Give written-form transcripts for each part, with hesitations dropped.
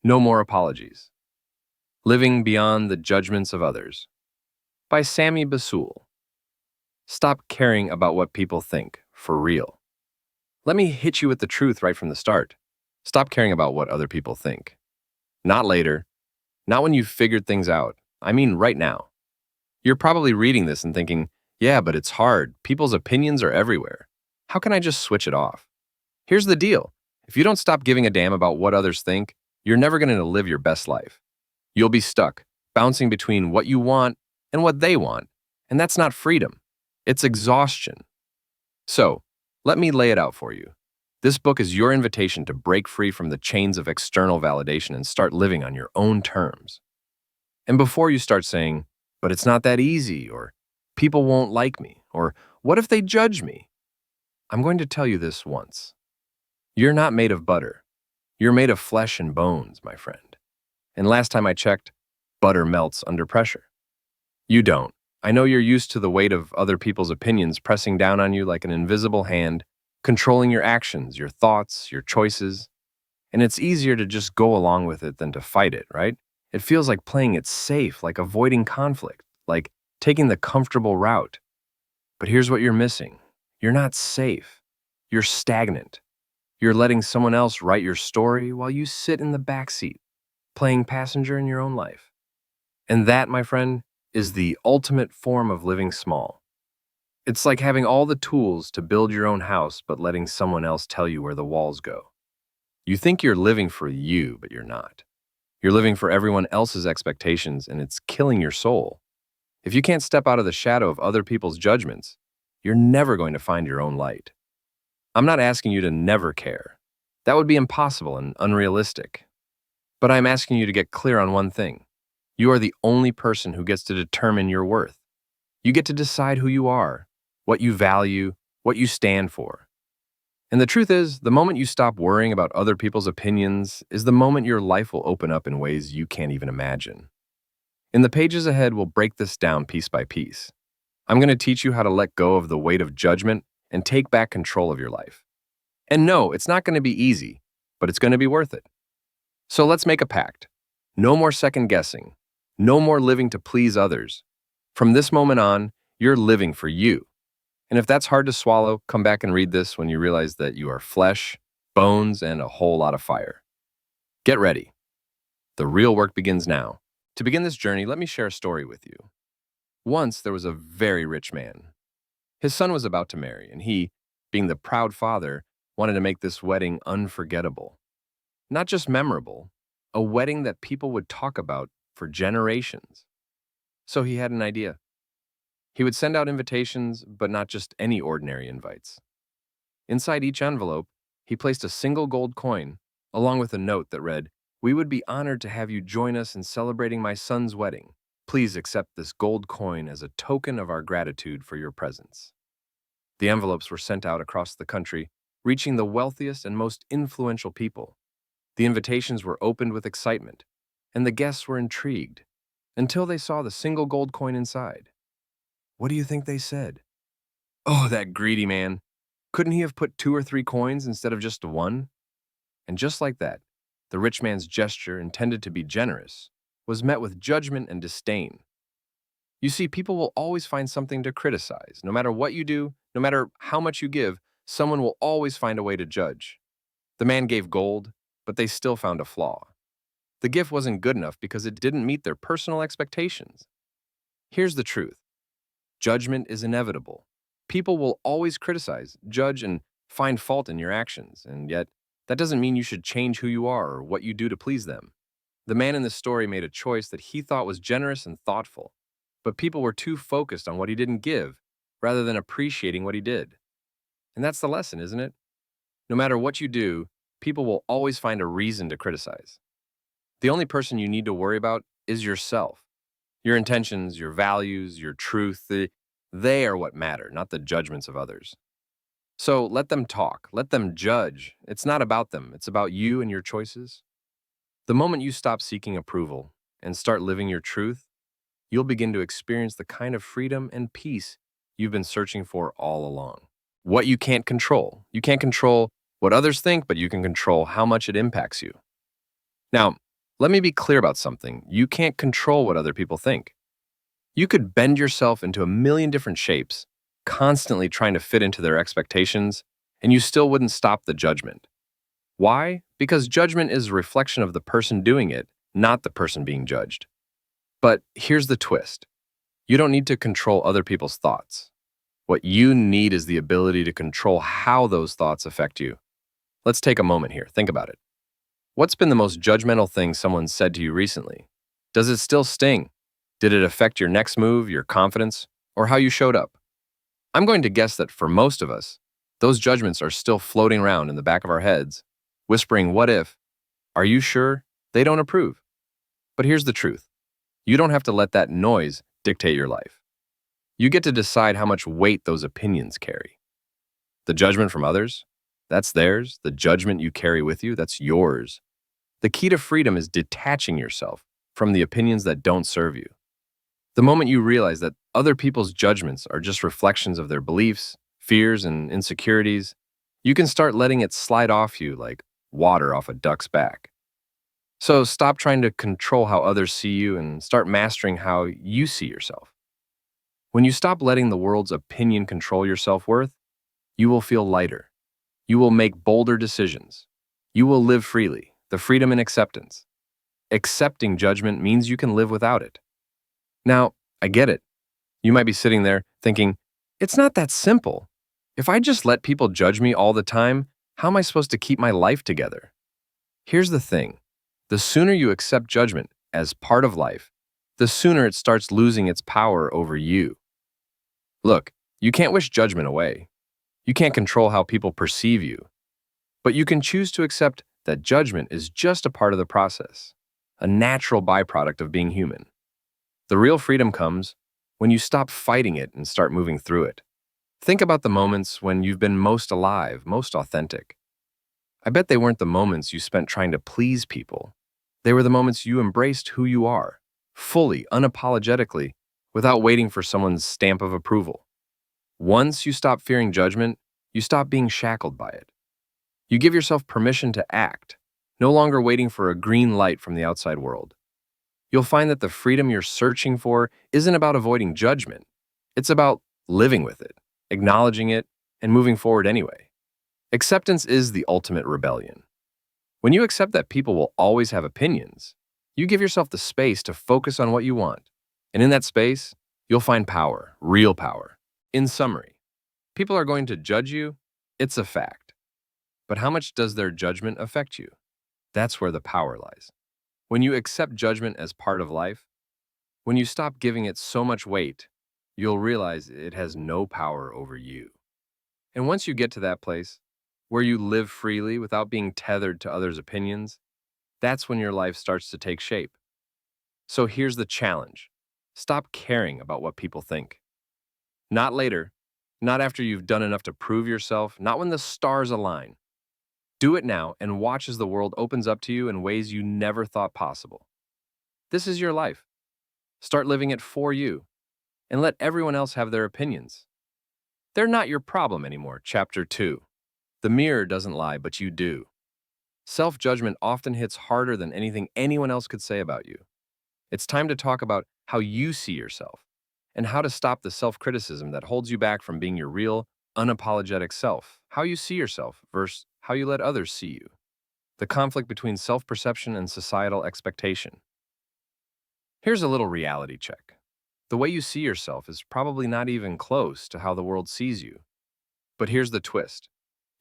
No more apologies. Living beyond the judgments of others. By Sami Bsoul. Stop caring about what people think, for real. Let me hit you with the truth right from the start. Stop caring about what other people think. Not later. Not when you've figured things out. I mean right now. You're probably reading this and thinking, yeah, but it's hard. People's opinions are everywhere. How can I just switch it off? Here's the deal. If you don't stop giving a damn about what others think, you're never going to live your best life. You'll be stuck, bouncing between what you want and what they want. And that's not freedom. It's exhaustion. So, let me lay it out for you. This book is your invitation to break free from the chains of external validation and start living on your own terms. And before you start saying, but it's not that easy, or people won't like me, or what if they judge me? I'm going to tell you this once. You're not made of butter. You're made of flesh and bones, my friend. And last time I checked, butter melts under pressure. You don't. I know you're used to the weight of other people's opinions pressing down on you like an invisible hand, controlling your actions, your thoughts, your choices. And it's easier to just go along with it than to fight it, right? It feels like playing it safe, like avoiding conflict, like taking the comfortable route. But here's what you're missing. You're not safe. You're stagnant. You're letting someone else write your story while you sit in the back seat, playing passenger in your own life. And that, my friend, is the ultimate form of living small. It's like having all the tools to build your own house, but letting someone else tell you where the walls go. You think you're living for you, but you're not. You're living for everyone else's expectations, and it's killing your soul. If you can't step out of the shadow of other people's judgments, you're never going to find your own light. I'm not asking you to never care. That would be impossible and unrealistic. But I'm asking you to get clear on one thing. You are the only person who gets to determine your worth. You get to decide who you are, what you value, what you stand for. And the truth is, the moment you stop worrying about other people's opinions is the moment your life will open up in ways you can't even imagine. In the pages ahead, we'll break this down piece by piece. I'm going to teach you how to let go of the weight of judgment and take back control of your life. And no, it's not going to be easy, but it's going to be worth it. So let's make a pact. No more second guessing. No more living to please others. From this moment on, you're living for you. And if that's hard to swallow, come back and read this when you realize that you are flesh, bones, and a whole lot of fire. Get ready. The real work begins now. To begin this journey, let me share a story with you. Once there was a very rich man. His son was about to marry, and he, being the proud father, wanted to make this wedding unforgettable. Not just memorable, a wedding that people would talk about for generations. So he had an idea. He would send out invitations, but not just any ordinary invites. Inside each envelope, he placed a single gold coin, along with a note that read, "We would be honored to have you join us in celebrating my son's wedding. Please accept this gold coin as a token of our gratitude for your presence." The envelopes were sent out across the country, reaching the wealthiest and most influential people. The invitations were opened with excitement, and the guests were intrigued, until they saw the single gold coin inside. What do you think they said? "Oh, that greedy man. Couldn't he have put 2 or 3 coins instead of just one?" And just like that, the rich man's gesture, intended to be generous, was met with judgment and disdain. You see, people will always find something to criticize. No matter what you do, no matter how much you give, someone will always find a way to judge. The man gave gold, but they still found a flaw. The gift wasn't good enough because it didn't meet their personal expectations. Here's the truth. Judgment is inevitable. People will always criticize, judge, and find fault in your actions, and yet that doesn't mean you should change who you are or what you do to please them. The man in this story made a choice that he thought was generous and thoughtful, but people were too focused on what he didn't give rather than appreciating what he did. And that's the lesson, isn't it? No matter what you do, people will always find a reason to criticize. The only person you need to worry about is yourself. Your intentions, your values, your truth, they are what matter, not the judgments of others. So let them talk, let them judge. It's not about them, it's about you and your choices. The moment you stop seeking approval and start living your truth, you'll begin to experience the kind of freedom and peace you've been searching for all along. What you can't control. You can't control what others think, but you can control how much it impacts you. Now, Let me be clear about something. You can't control what other people think. You could bend yourself into a million different shapes, constantly trying to fit into their expectations, and you still wouldn't stop the judgment. Why? Because judgment is a reflection of the person doing it, not the person being judged. But here's the twist. You don't need to control other people's thoughts. What you need is the ability to control how those thoughts affect you. Let's take a moment here. Think about it. What's been the most judgmental thing someone said to you recently? Does it still sting? Did it affect your next move, your confidence, or how you showed up? I'm going to guess that for most of us, those judgments are still floating around in the back of our heads, whispering, "What if? Are you sure?" They don't approve. But here's the truth. You don't have to let that noise dictate your life. You get to decide how much weight those opinions carry. The judgment from others, that's theirs. The judgment you carry with you, that's yours. The key to freedom is detaching yourself from the opinions that don't serve you. The moment you realize that other people's judgments are just reflections of their beliefs, fears, and insecurities, you can start letting it slide off you like water off a duck's back. So stop trying to control how others see you and start mastering how you see yourself. When you stop letting the world's opinion control your self-worth, you will feel lighter. You will make bolder decisions. You will live freely, the freedom and acceptance. Accepting judgment means you can live without it. Now, I get it. You might be sitting there thinking, it's not that simple. If I just let people judge me all the time, how am I supposed to keep my life together? Here's the thing. The sooner you accept judgment as part of life, the sooner it starts losing its power over you. Look, you can't wish judgment away. You can't control how people perceive you. But you can choose to accept that judgment is just a part of the process, a natural byproduct of being human. The real freedom comes when you stop fighting it and start moving through it. Think about the moments when you've been most alive, most authentic. I bet they weren't the moments you spent trying to please people. They were the moments you embraced who you are, fully, unapologetically, without waiting for someone's stamp of approval. Once you stop fearing judgment, you stop being shackled by it. You give yourself permission to act, no longer waiting for a green light from the outside world. You'll find that the freedom you're searching for isn't about avoiding judgment. It's about living with it, acknowledging it, and moving forward anyway. Acceptance is the ultimate rebellion. When you accept that people will always have opinions, you give yourself the space to focus on what you want. And in that space, you'll find power, real power. In summary, people are going to judge you. It's a fact. But how much does their judgment affect you? That's where the power lies. When you accept judgment as part of life, when you stop giving it so much weight, you'll realize it has no power over you. And once you get to that place, where you live freely without being tethered to others' opinions, that's when your life starts to take shape. So here's the challenge. Stop caring about what people think. Not later, not after you've done enough to prove yourself, not when the stars align. Do it now and watch as the world opens up to you in ways you never thought possible. This is your life. Start living it for you, and let everyone else have their opinions. They're not your problem anymore. Chapter 2. The mirror doesn't lie, but you do. Self-judgment often hits harder than anything anyone else could say about you. It's time to talk about how you see yourself and how to stop the self-criticism that holds you back from being your real, unapologetic self. How you see yourself versus how you let others see you. The conflict between self-perception and societal expectation. Here's a little reality check. The way you see yourself is probably not even close to how the world sees you. But here's the twist.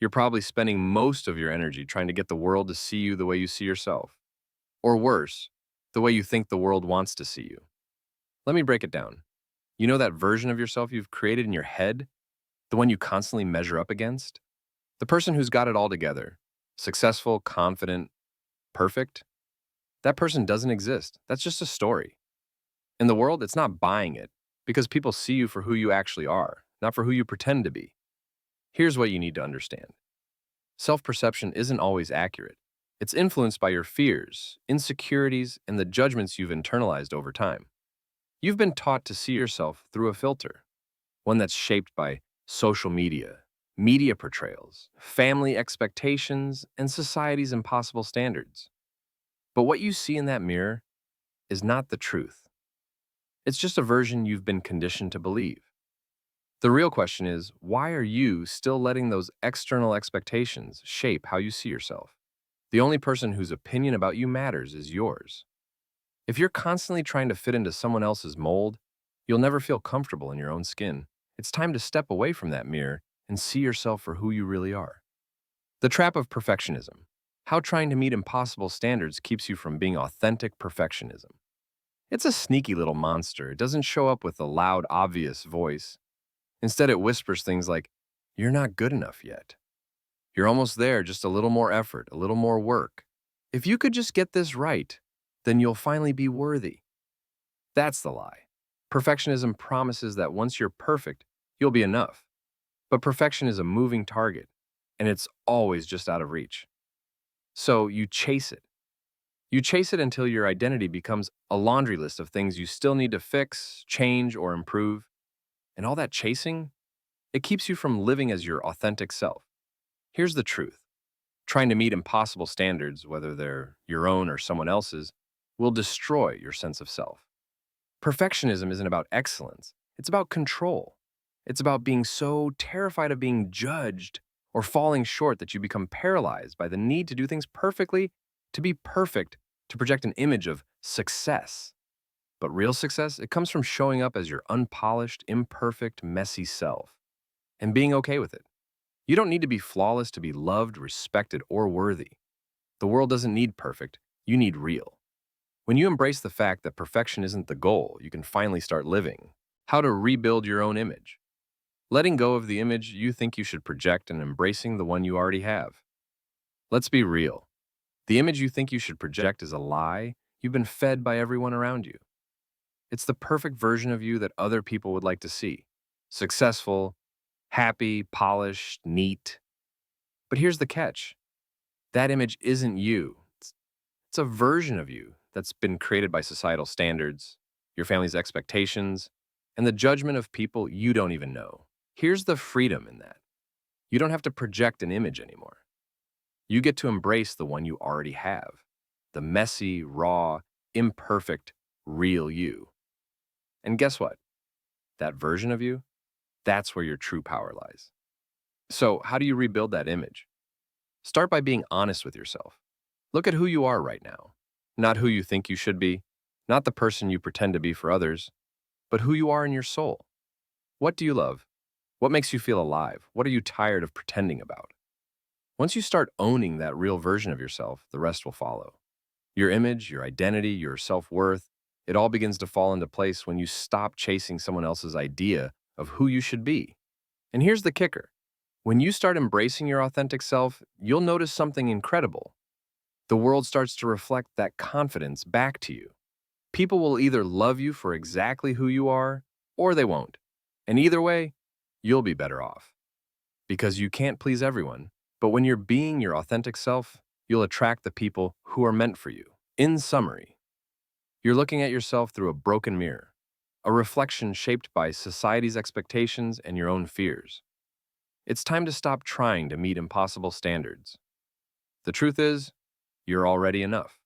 You're probably spending most of your energy trying to get the world to see you the way you see yourself. Or worse, the way you think the world wants to see you. Let me break it down. You know that version of yourself you've created in your head? The one you constantly measure up against? The person who's got it all together. Successful, confident, perfect? That person doesn't exist. That's just a story. In the world, it's not buying it because people see you for who you actually are, not for who you pretend to be. Here's what you need to understand. Self-perception isn't always accurate. It's influenced by your fears, insecurities, and the judgments you've internalized over time. You've been taught to see yourself through a filter, one that's shaped by social media, media portrayals, family expectations, and society's impossible standards. But what you see in that mirror is not the truth. It's just a version you've been conditioned to believe. The real question is, why are you still letting those external expectations shape how you see yourself? The only person whose opinion about you matters is yours. If you're constantly trying to fit into someone else's mold, you'll never feel comfortable in your own skin. It's time to step away from that mirror and see yourself for who you really are. The trap of perfectionism. How trying to meet impossible standards keeps you from being authentic perfectionism. It's a sneaky little monster. It doesn't show up with a loud, obvious voice. Instead, it whispers things like, "You're not good enough yet. You're almost there, just a little more effort, a little more work. If you could just get this right, then you'll finally be worthy." That's the lie. Perfectionism promises that once you're perfect, you'll be enough. But perfection is a moving target, and it's always just out of reach. So you chase it. You chase it until your identity becomes a laundry list of things you still need to fix, change, or improve. And all that chasing, it keeps you from living as your authentic self. Here's the truth. Trying to meet impossible standards, whether they're your own or someone else's, will destroy your sense of self. Perfectionism isn't about excellence, it's about control. It's about being so terrified of being judged or falling short that you become paralyzed by the need to do things perfectly, to be perfect, to project an image of success. But real success, it comes from showing up as your unpolished, imperfect, messy self and being okay with it. You don't need to be flawless to be loved, respected, or worthy. The world doesn't need perfect, you need real. When you embrace the fact that perfection isn't the goal, you can finally start living. How to rebuild your own image. Letting go of the image you think you should project and embracing the one you already have. Let's be real. The image you think you should project is a lie you've been fed by everyone around you. It's the perfect version of you that other people would like to see. Successful, happy, polished, neat. But here's the catch. That image isn't you. It's a version of you that's been created by societal standards, your family's expectations, and the judgment of people you don't even know. Here's the freedom in that. You don't have to project an image anymore. You get to embrace the one you already have, the messy, raw, imperfect, real you. And guess what? That version of you, that's where your true power lies. So, how do you rebuild that image? Start by being honest with yourself. Look at who you are right now, not who you think you should be, not the person you pretend to be for others, but who you are in your soul. What do you love? What makes you feel alive? What are you tired of pretending about? Once you start owning that real version of yourself, the rest will follow. Your image, your identity, your self-worth, it all begins to fall into place when you stop chasing someone else's idea of who you should be. And here's the kicker. When you start embracing your authentic self, you'll notice something incredible. The world starts to reflect that confidence back to you. People will either love you for exactly who you are, or they won't. And either way, you'll be better off. Because you can't please everyone, but when you're being your authentic self, you'll attract the people who are meant for you. In summary, you're looking at yourself through a broken mirror, a reflection shaped by society's expectations and your own fears. It's time to stop trying to meet impossible standards. The truth is, you're already enough.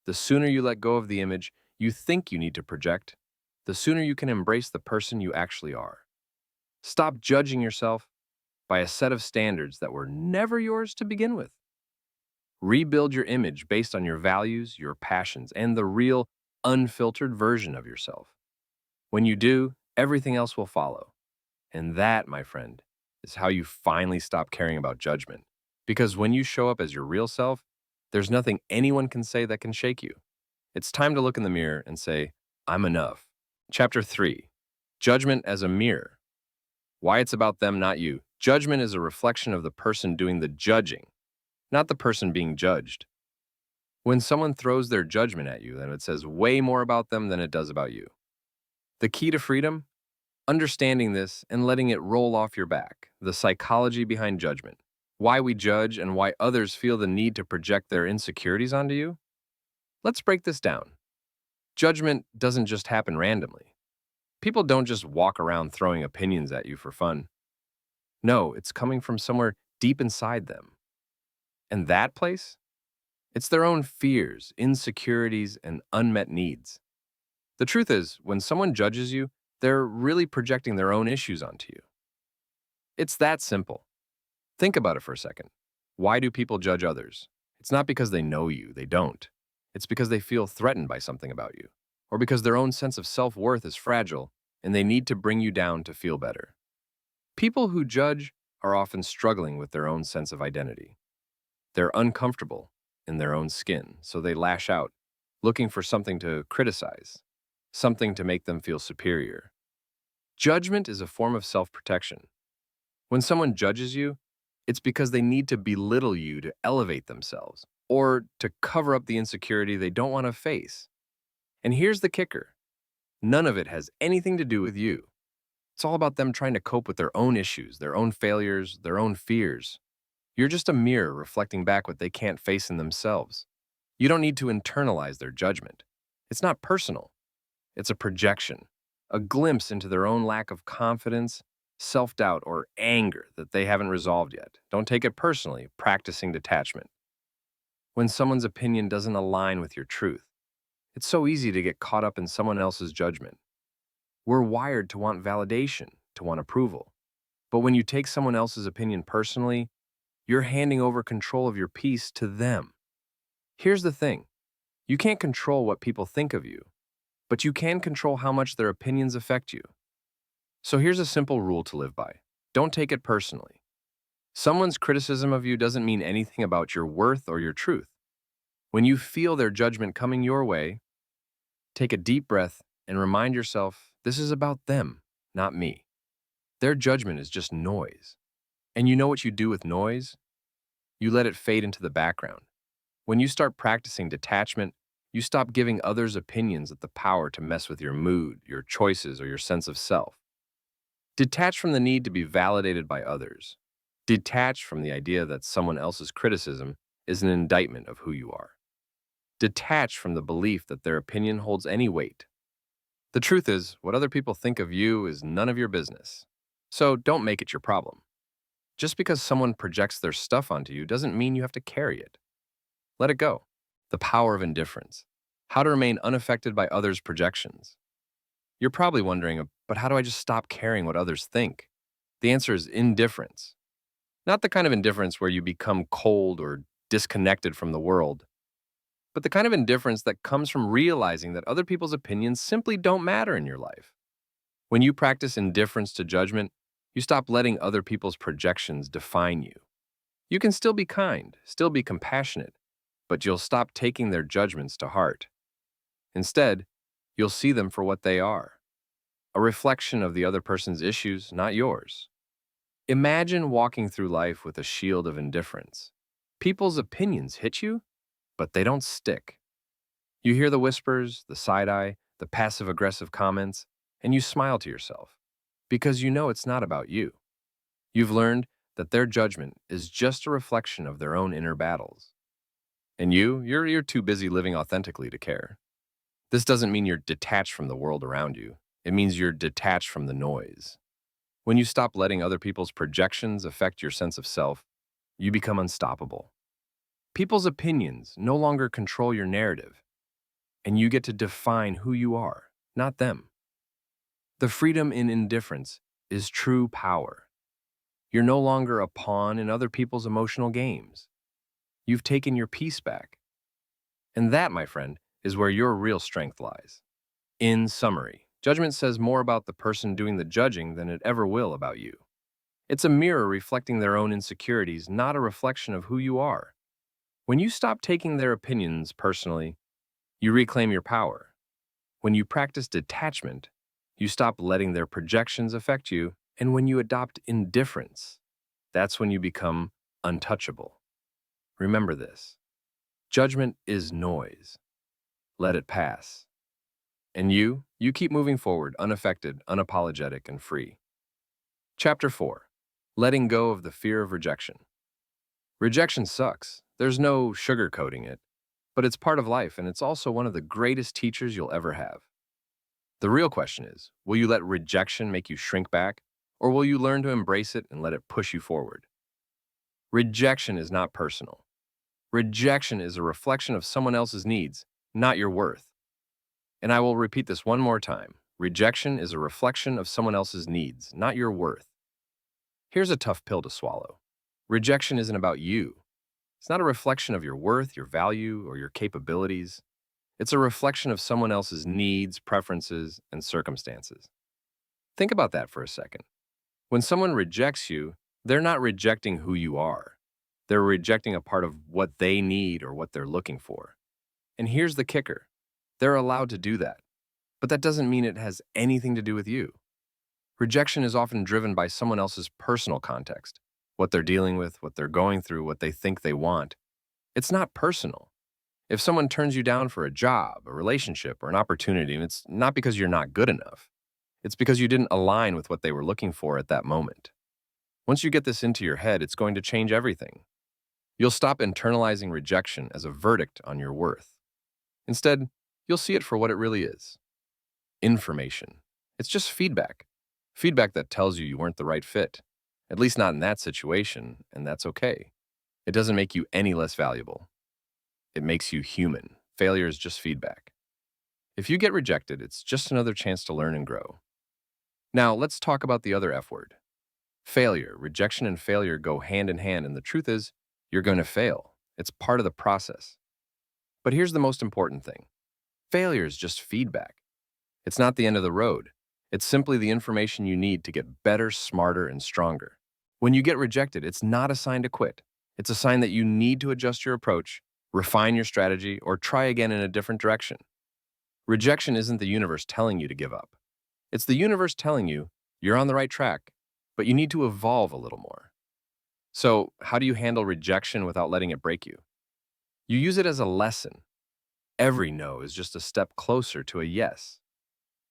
The sooner you let go of the image you think you need to project, the sooner you can embrace the person you actually are. Stop judging yourself by a set of standards that were never yours to begin with. Rebuild your image based on your values, your passions, and the real, unfiltered version of yourself. When you do, everything else will follow. And that, my friend, is how you finally stop caring about judgment. Because when you show up as your real self, there's nothing anyone can say that can shake you. It's time to look in the mirror and say, I'm enough. Chapter 3. Judgment as a mirror. Why it's about them, not you. Judgment is a reflection of the person doing the judging, not the person being judged. When someone throws their judgment at you, then it says way more about them than it does about you. The key to freedom? Understanding this and letting it roll off your back. The psychology behind judgment. Why we judge and why others feel the need to project their insecurities onto you? Let's break this down. Judgment doesn't just happen randomly. People don't just walk around throwing opinions at you for fun. No, it's coming from somewhere deep inside them. And that place? It's their own fears, insecurities, and unmet needs. The truth is, when someone judges you, they're really projecting their own issues onto you. It's that simple. Think about it for a second. Why do people judge others? It's not because they know you, they don't. It's because they feel threatened by something about you, or because their own sense of self-worth is fragile and they need to bring you down to feel better. People who judge are often struggling with their own sense of identity. They're uncomfortable in their own skin, so they lash out, looking for something to criticize, something to make them feel superior. Judgment is a form of self-protection. When someone judges you, it's because they need to belittle you to elevate themselves or to cover up the insecurity they don't want to face. And here's the kicker. None of it has anything to do with you. It's all about them trying to cope with their own issues, their own failures, their own fears. You're just a mirror reflecting back what they can't face in themselves. You don't need to internalize their judgment. It's not personal. It's a projection, a glimpse into their own lack of confidence, self-doubt, or anger that they haven't resolved yet. Don't take it personally, practicing detachment. When someone's opinion doesn't align with your truth, it's so easy to get caught up in someone else's judgment. We're wired to want validation, to want approval. But when you take someone else's opinion personally, you're handing over control of your peace to them. Here's the thing. You can't control what people think of you, but you can control how much their opinions affect you. So here's a simple rule to live by. Don't take it personally. Someone's criticism of you doesn't mean anything about your worth or your truth. When you feel their judgment coming your way, take a deep breath and remind yourself this is about them, not me. Their judgment is just noise. And you know what you do with noise? You let it fade into the background. When you start practicing detachment, you stop giving others' opinions the power to mess with your mood, your choices, or your sense of self. Detach from the need to be validated by others. Detach from the idea that someone else's criticism is an indictment of who you are. Detach from the belief that their opinion holds any weight. The truth is, what other people think of you is none of your business. So don't make it your problem. Just because someone projects their stuff onto you doesn't mean you have to carry it. Let it go. The power of indifference. How to remain unaffected by others' projections. You're probably wondering, but how do I just stop caring what others think? The answer is indifference. Not the kind of indifference where you become cold or disconnected from the world, but the kind of indifference that comes from realizing that other people's opinions simply don't matter in your life. When you practice indifference to judgment, you stop letting other people's projections define you. You can still be kind, still be compassionate, but you'll stop taking their judgments to heart. Instead, you'll see them for what they are, a reflection of the other person's issues, not yours. Imagine walking through life with a shield of indifference. People's opinions hit you, but they don't stick. You hear the whispers, the side-eye, the passive-aggressive comments, and you smile to yourself, because you know it's not about you. You've learned that their judgment is just a reflection of their own inner battles. And you're too busy living authentically to care. This doesn't mean you're detached from the world around you. It means you're detached from the noise. When you stop letting other people's projections affect your sense of self, you become unstoppable. People's opinions no longer control your narrative, and you get to define who you are, not them. The freedom in indifference is true power. You're no longer a pawn in other people's emotional games. You've taken your peace back. And that, my friend, is where your real strength lies. In summary, judgment says more about the person doing the judging than it ever will about you. It's a mirror reflecting their own insecurities, not a reflection of who you are. When you stop taking their opinions personally, you reclaim your power. When you practice detachment, you stop letting their projections affect you, and when you adopt indifference, that's when you become untouchable. Remember this. Judgment is noise. Let it pass. And you keep moving forward, unaffected, unapologetic, and free. Chapter 4. Letting go of the fear of rejection. Rejection sucks. There's no sugarcoating it. But it's part of life, and it's also one of the greatest teachers you'll ever have. The real question is, will you let rejection make you shrink back, or will you learn to embrace it and let it push you forward? Rejection is not personal. Rejection is a reflection of someone else's needs, not your worth. And I will repeat this one more time. Rejection is a reflection of someone else's needs, not your worth. Here's a tough pill to swallow. Rejection isn't about you. It's not a reflection of your worth, your value, or your capabilities. It's a reflection of someone else's needs, preferences, and circumstances. Think about that for a second. When someone rejects you, they're not rejecting who you are. They're rejecting a part of what they need or what they're looking for. And here's the kicker. They're allowed to do that. But that doesn't mean it has anything to do with you. Rejection is often driven by someone else's personal context, what they're dealing with, what they're going through, what they think they want. It's not personal. If someone turns you down for a job, a relationship, or an opportunity, and it's not because you're not good enough, it's because you didn't align with what they were looking for at that moment. Once you get this into your head, it's going to change everything. You'll stop internalizing rejection as a verdict on your worth. Instead, you'll see it for what it really is. Information. It's just feedback. Feedback that tells you weren't the right fit. At least not in that situation, and that's okay. It doesn't make you any less valuable. It makes you human. Failure is just feedback. If you get rejected, it's just another chance to learn and grow. Now, let's talk about the other F word. Failure. Rejection and failure go hand in hand, and the truth is, you're going to fail. It's part of the process. But here's the most important thing. Failure is just feedback. It's not the end of the road. It's simply the information you need to get better, smarter, and stronger. When you get rejected, it's not a sign to quit. It's a sign that you need to adjust your approach, refine your strategy, or try again in a different direction. Rejection isn't the universe telling you to give up. It's the universe telling you you're on the right track, but you need to evolve a little more. So, how do you handle rejection without letting it break you? You use it as a lesson. Every no is just a step closer to a yes.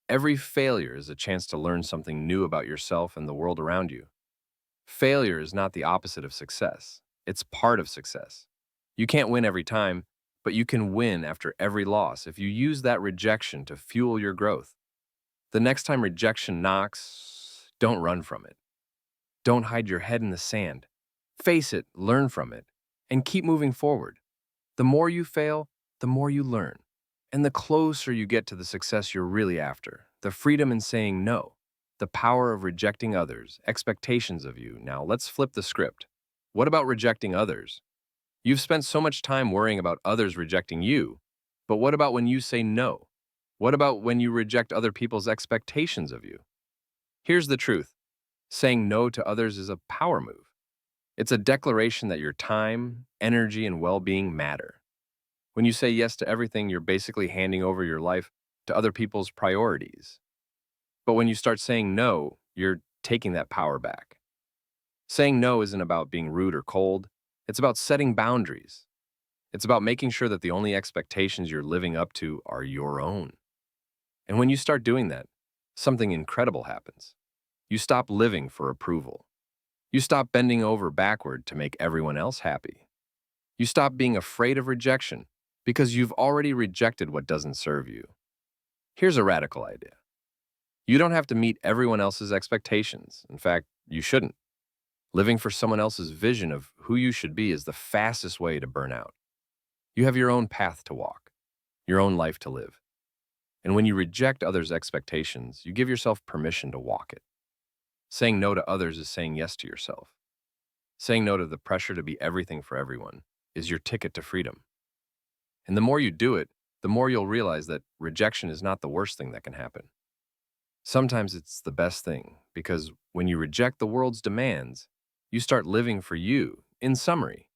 Every failure is a chance to learn something new about yourself and the world around you. Failure is not the opposite of success. It's part of success. You can't win every time, but you can win after every loss if you use that rejection to fuel your growth. The next time rejection knocks, don't run from it. Don't hide your head in the sand. Face it, learn from it, and keep moving forward. The more you fail, the more you learn. And the closer you get to the success you're really after, the freedom in saying no, the power of rejecting others, expectations of you. Now, let's flip the script. What about rejecting others? You've spent so much time worrying about others rejecting you, but what about when you say no? What about when you reject other people's expectations of you? Here's the truth. Saying no to others is a power move. It's a declaration that your time, energy, and well-being matter. When you say yes to everything, you're basically handing over your life to other people's priorities. But when you start saying no, you're taking that power back. Saying no isn't about being rude or cold. It's about setting boundaries. It's about making sure that the only expectations you're living up to are your own. And when you start doing that, something incredible happens. You stop living for approval. You stop bending over backward to make everyone else happy. You stop being afraid of rejection because you've already rejected what doesn't serve you. Here's a radical idea. You don't have to meet everyone else's expectations. In fact, you shouldn't. Living for someone else's vision of who you should be is the fastest way to burn out. You have your own path to walk, your own life to live. And when you reject others' expectations, you give yourself permission to walk it. Saying no to others is saying yes to yourself. Saying no to the pressure to be everything for everyone is your ticket to freedom. And the more you do it, the more you'll realize that rejection is not the worst thing that can happen. Sometimes it's the best thing, because when you reject the world's demands, you start living for you. In summary,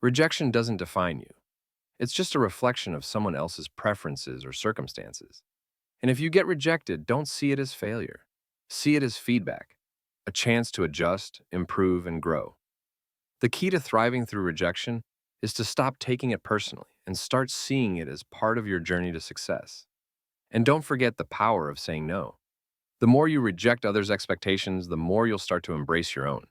rejection doesn't define you. It's just a reflection of someone else's preferences or circumstances. And if you get rejected, don't see it as failure. See it as feedback, a chance to adjust, improve, and grow. The key to thriving through rejection is to stop taking it personally and start seeing it as part of your journey to success. And don't forget the power of saying no. The more you reject others' expectations, the more you'll start to embrace your own.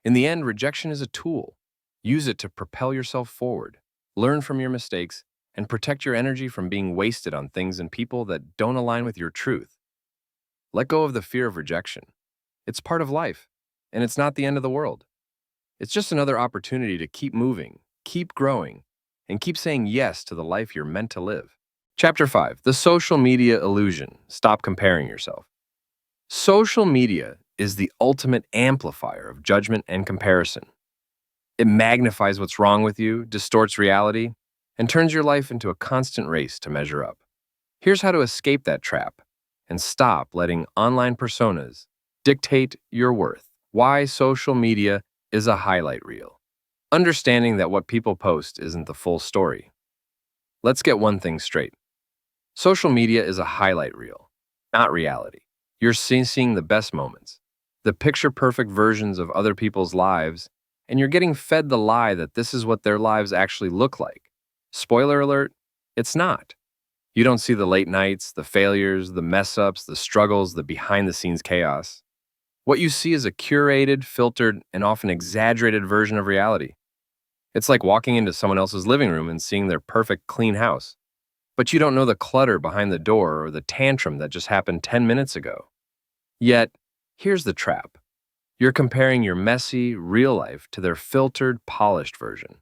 In the end, rejection is a tool. Use it to propel yourself forward, learn from your mistakes, and protect your energy from being wasted on things and people that don't align with your truth. Let go of the fear of rejection. It's part of life, and it's not the end of the world. It's just another opportunity to keep moving, keep growing, and keep saying yes to the life you're meant to live. Chapter 5, The Social Media Illusion. Stop comparing yourself. Social media is the ultimate amplifier of judgment and comparison. It magnifies what's wrong with you, distorts reality, and turns your life into a constant race to measure up. Here's how to escape that trap and stop letting online personas dictate your worth. Why social media is a highlight reel. Understanding that what people post isn't the full story. Let's get one thing straight. Social media is a highlight reel, not reality. You're seeing the best moments, the picture-perfect versions of other people's lives, and you're getting fed the lie that this is what their lives actually look like. Spoiler alert, it's not. You don't see the late nights, the failures, the mess-ups, the struggles, the behind-the-scenes chaos. What you see is a curated, filtered, and often exaggerated version of reality. It's like walking into someone else's living room and seeing their perfect, clean house. But you don't know the clutter behind the door or the tantrum that just happened 10 minutes ago. Yet, here's the trap. You're comparing your messy, real life to their filtered, polished version.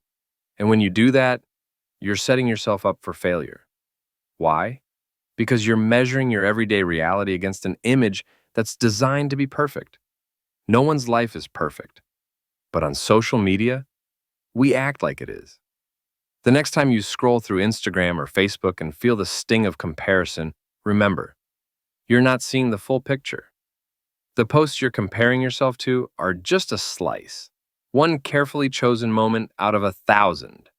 And when you do that, you're setting yourself up for failure. Why? Because you're measuring your everyday reality against an image that's designed to be perfect. No one's life is perfect. But on social media, we act like it is. The next time you scroll through Instagram or Facebook and feel the sting of comparison, remember, you're not seeing the full picture. The posts you're comparing yourself to are just a slice, one carefully chosen moment out of 1,000.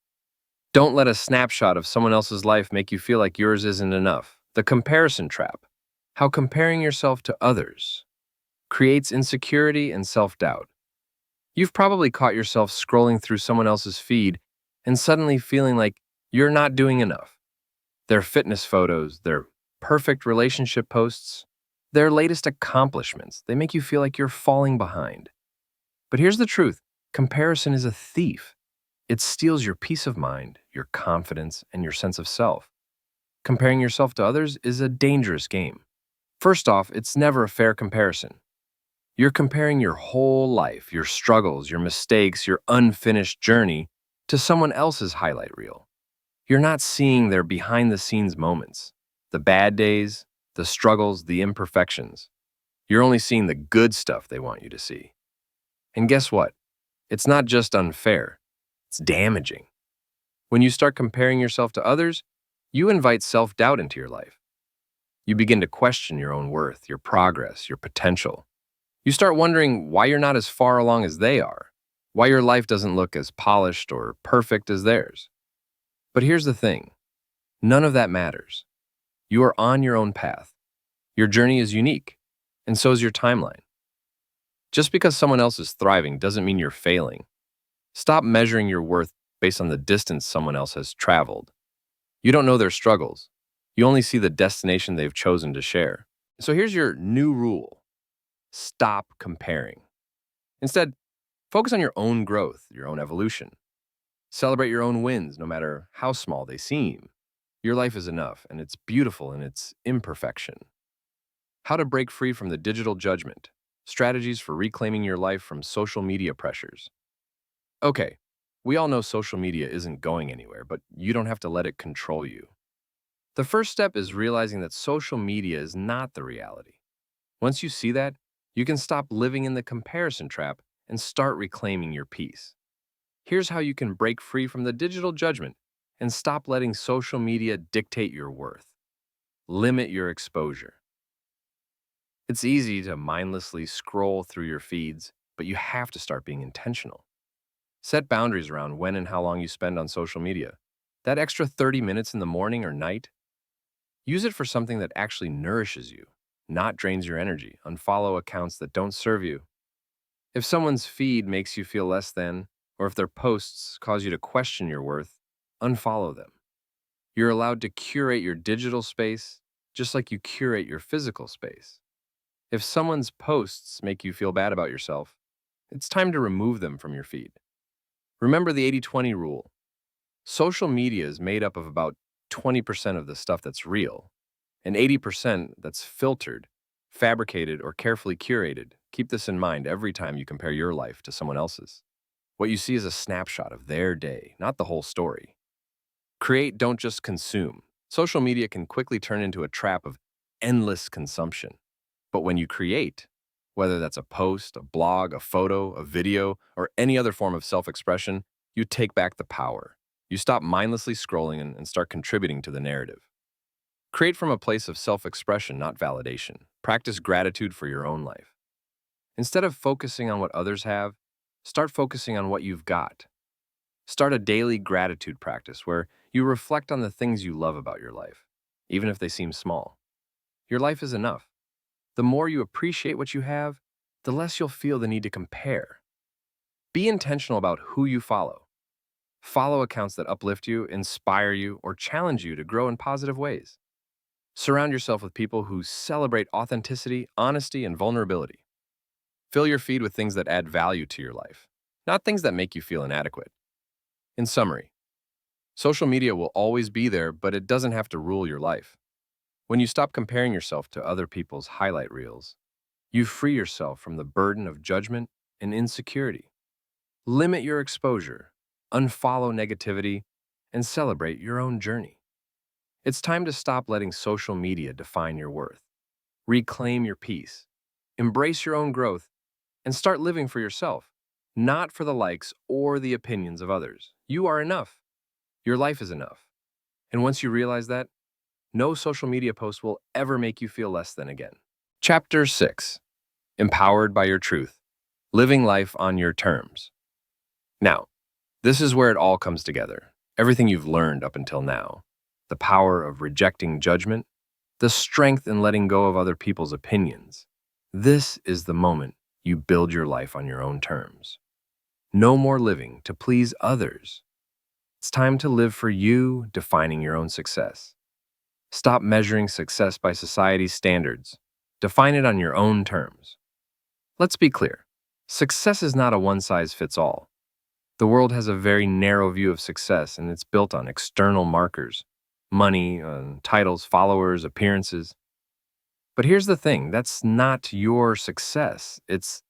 Don't let a snapshot of someone else's life make you feel like yours isn't enough. The comparison trap. How comparing yourself to others creates insecurity and self-doubt. You've probably caught yourself scrolling through someone else's feed and suddenly feeling like you're not doing enough. Their fitness photos, their perfect relationship posts, their latest accomplishments, they make you feel like you're falling behind. But here's the truth. Comparison is a thief. It steals your peace of mind, your confidence, and your sense of self. Comparing yourself to others is a dangerous game. First off, it's never a fair comparison. You're comparing your whole life, your struggles, your mistakes, your unfinished journey to someone else's highlight reel. You're not seeing their behind-the-scenes moments, the bad days, the struggles, the imperfections. You're only seeing the good stuff they want you to see. And guess what? It's not just unfair, it's damaging. When you start comparing yourself to others, you invite self-doubt into your life. You begin to question your own worth, your progress, your potential. You start wondering why you're not as far along as they are, why your life doesn't look as polished or perfect as theirs. But here's the thing, none of that matters. You are on your own path. Your journey is unique, and so is your timeline. Just because someone else is thriving doesn't mean you're failing. Stop measuring your worth based on the distance someone else has traveled. You don't know their struggles. You only see the destination they've chosen to share. So here's your new rule. Stop comparing. Instead, focus on your own growth, your own evolution. Celebrate your own wins, no matter how small they seem. Your life is enough, and it's beautiful in its imperfection. How to break free from the digital judgment. Strategies for reclaiming your life from social media pressures. Okay, we all know social media isn't going anywhere, but you don't have to let it control you. The first step is realizing that social media is not the reality. Once you see that, you can stop living in the comparison trap and start reclaiming your peace. Here's how you can break free from the digital judgment and stop letting social media dictate your worth. Limit your exposure. It's easy to mindlessly scroll through your feeds, but you have to start being intentional. Set boundaries around when and how long you spend on social media. That extra 30 minutes in the morning or night, use it for something that actually nourishes you, not drains your energy. Unfollow accounts that don't serve you. If someone's feed makes you feel less than, or if their posts cause you to question your worth, unfollow them. You're allowed to curate your digital space just like you curate your physical space. If someone's posts make you feel bad about yourself, it's time to remove them from your feed. Remember the 80-20 rule. Social media is made up of about 20% of the stuff that's real, and 80% that's filtered, fabricated, or carefully curated. Keep this in mind every time you compare your life to someone else's. What you see is a snapshot of their day, not the whole story. Create, don't just consume. Social media can quickly turn into a trap of endless consumption. But when you create, whether that's a post, a blog, a photo, a video, or any other form of self-expression, you take back the power. You stop mindlessly scrolling and start contributing to the narrative. Create from a place of self-expression, not validation. Practice gratitude for your own life. Instead of focusing on what others have, start focusing on what you've got. Start a daily gratitude practice where you reflect on the things you love about your life, even if they seem small. Your life is enough. The more you appreciate what you have, the less you'll feel the need to compare. Be intentional about who you follow. Follow accounts that uplift you, inspire you, or challenge you to grow in positive ways. Surround yourself with people who celebrate authenticity, honesty, and vulnerability. Fill your feed with things that add value to your life, not things that make you feel inadequate. In summary, social media will always be there, but it doesn't have to rule your life. When you stop comparing yourself to other people's highlight reels, you free yourself from the burden of judgment and insecurity. Limit your exposure, unfollow negativity, and celebrate your own journey. It's time to stop letting social media define your worth. Reclaim your peace, embrace your own growth, and start living for yourself, not for the likes or the opinions of others. You are enough. Your life is enough. And once you realize that, no social media post will ever make you feel less than again. Chapter 6. Empowered by your truth. Living life on your terms. Now, this is where it all comes together. Everything you've learned up until now. The power of rejecting judgment. The strength in letting go of other people's opinions. This is the moment you build your life on your own terms. No more living to please others. It's time to live for you, defining your own success. Stop measuring success by society's standards. Define it on your own terms. Let's be clear. Success is not a one-size-fits-all. The world has a very narrow view of success, and it's built on external markers. Money, titles, followers, appearances. But here's the thing, that's not your success. It's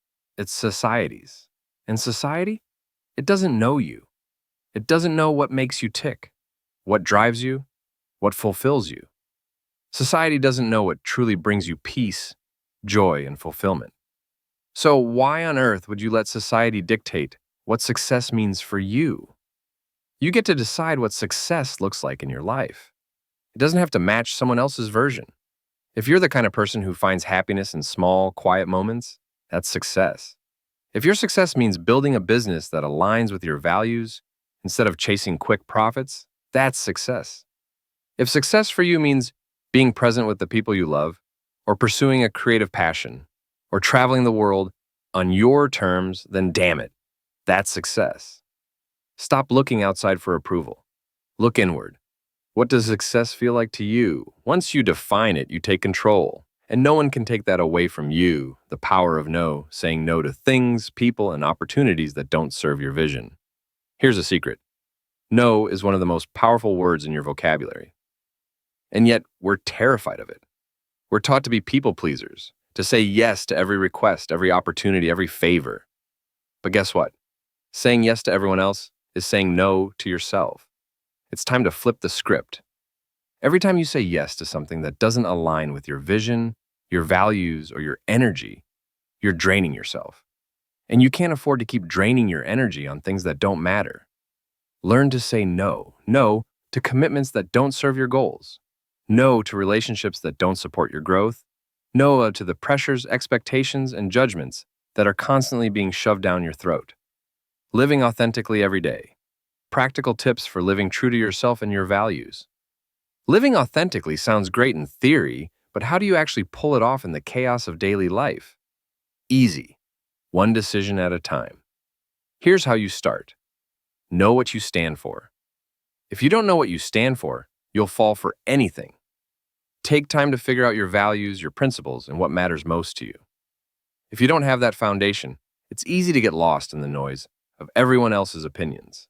society's. And society, it doesn't know you. It doesn't know what makes you tick, what drives you, what fulfills you. Society doesn't know what truly brings you peace, joy, and fulfillment. So why on earth would you let society dictate what success means for you? You get to decide what success looks like in your life. It doesn't have to match someone else's version. If you're the kind of person who finds happiness in small, quiet moments, that's success. If your success means building a business that aligns with your values instead of chasing quick profits, that's success. If success for you means being present with the people you love, or pursuing a creative passion, or traveling the world on your terms, then damn it, that's success. Stop looking outside for approval. Look inward. What does success feel like to you? Once you define it, you take control. And no one can take that away from you, the power of no, saying no to things, people, and opportunities that don't serve your vision. Here's a secret. No is one of the most powerful words in your vocabulary. And yet, we're terrified of it. We're taught to be people pleasers, to say yes to every request, every opportunity, every favor. But guess what? Saying yes to everyone else is saying no to yourself. It's time to flip the script. Every time you say yes to something that doesn't align with your vision, your values, or your energy, you're draining yourself. And you can't afford to keep draining your energy on things that don't matter. Learn to say no. No to commitments that don't serve your goals. No to relationships that don't support your growth. No to the pressures, expectations, and judgments that are constantly being shoved down your throat. Living authentically every day. Practical tips for living true to yourself and your values. Living authentically sounds great in theory, but how do you actually pull it off in the chaos of daily life? Easy. One decision at a time. Here's how you start. Know what you stand for. If you don't know what you stand for, you'll fall for anything. Take time to figure out your values, your principles, and what matters most to you. If you don't have that foundation, it's easy to get lost in the noise of everyone else's opinions.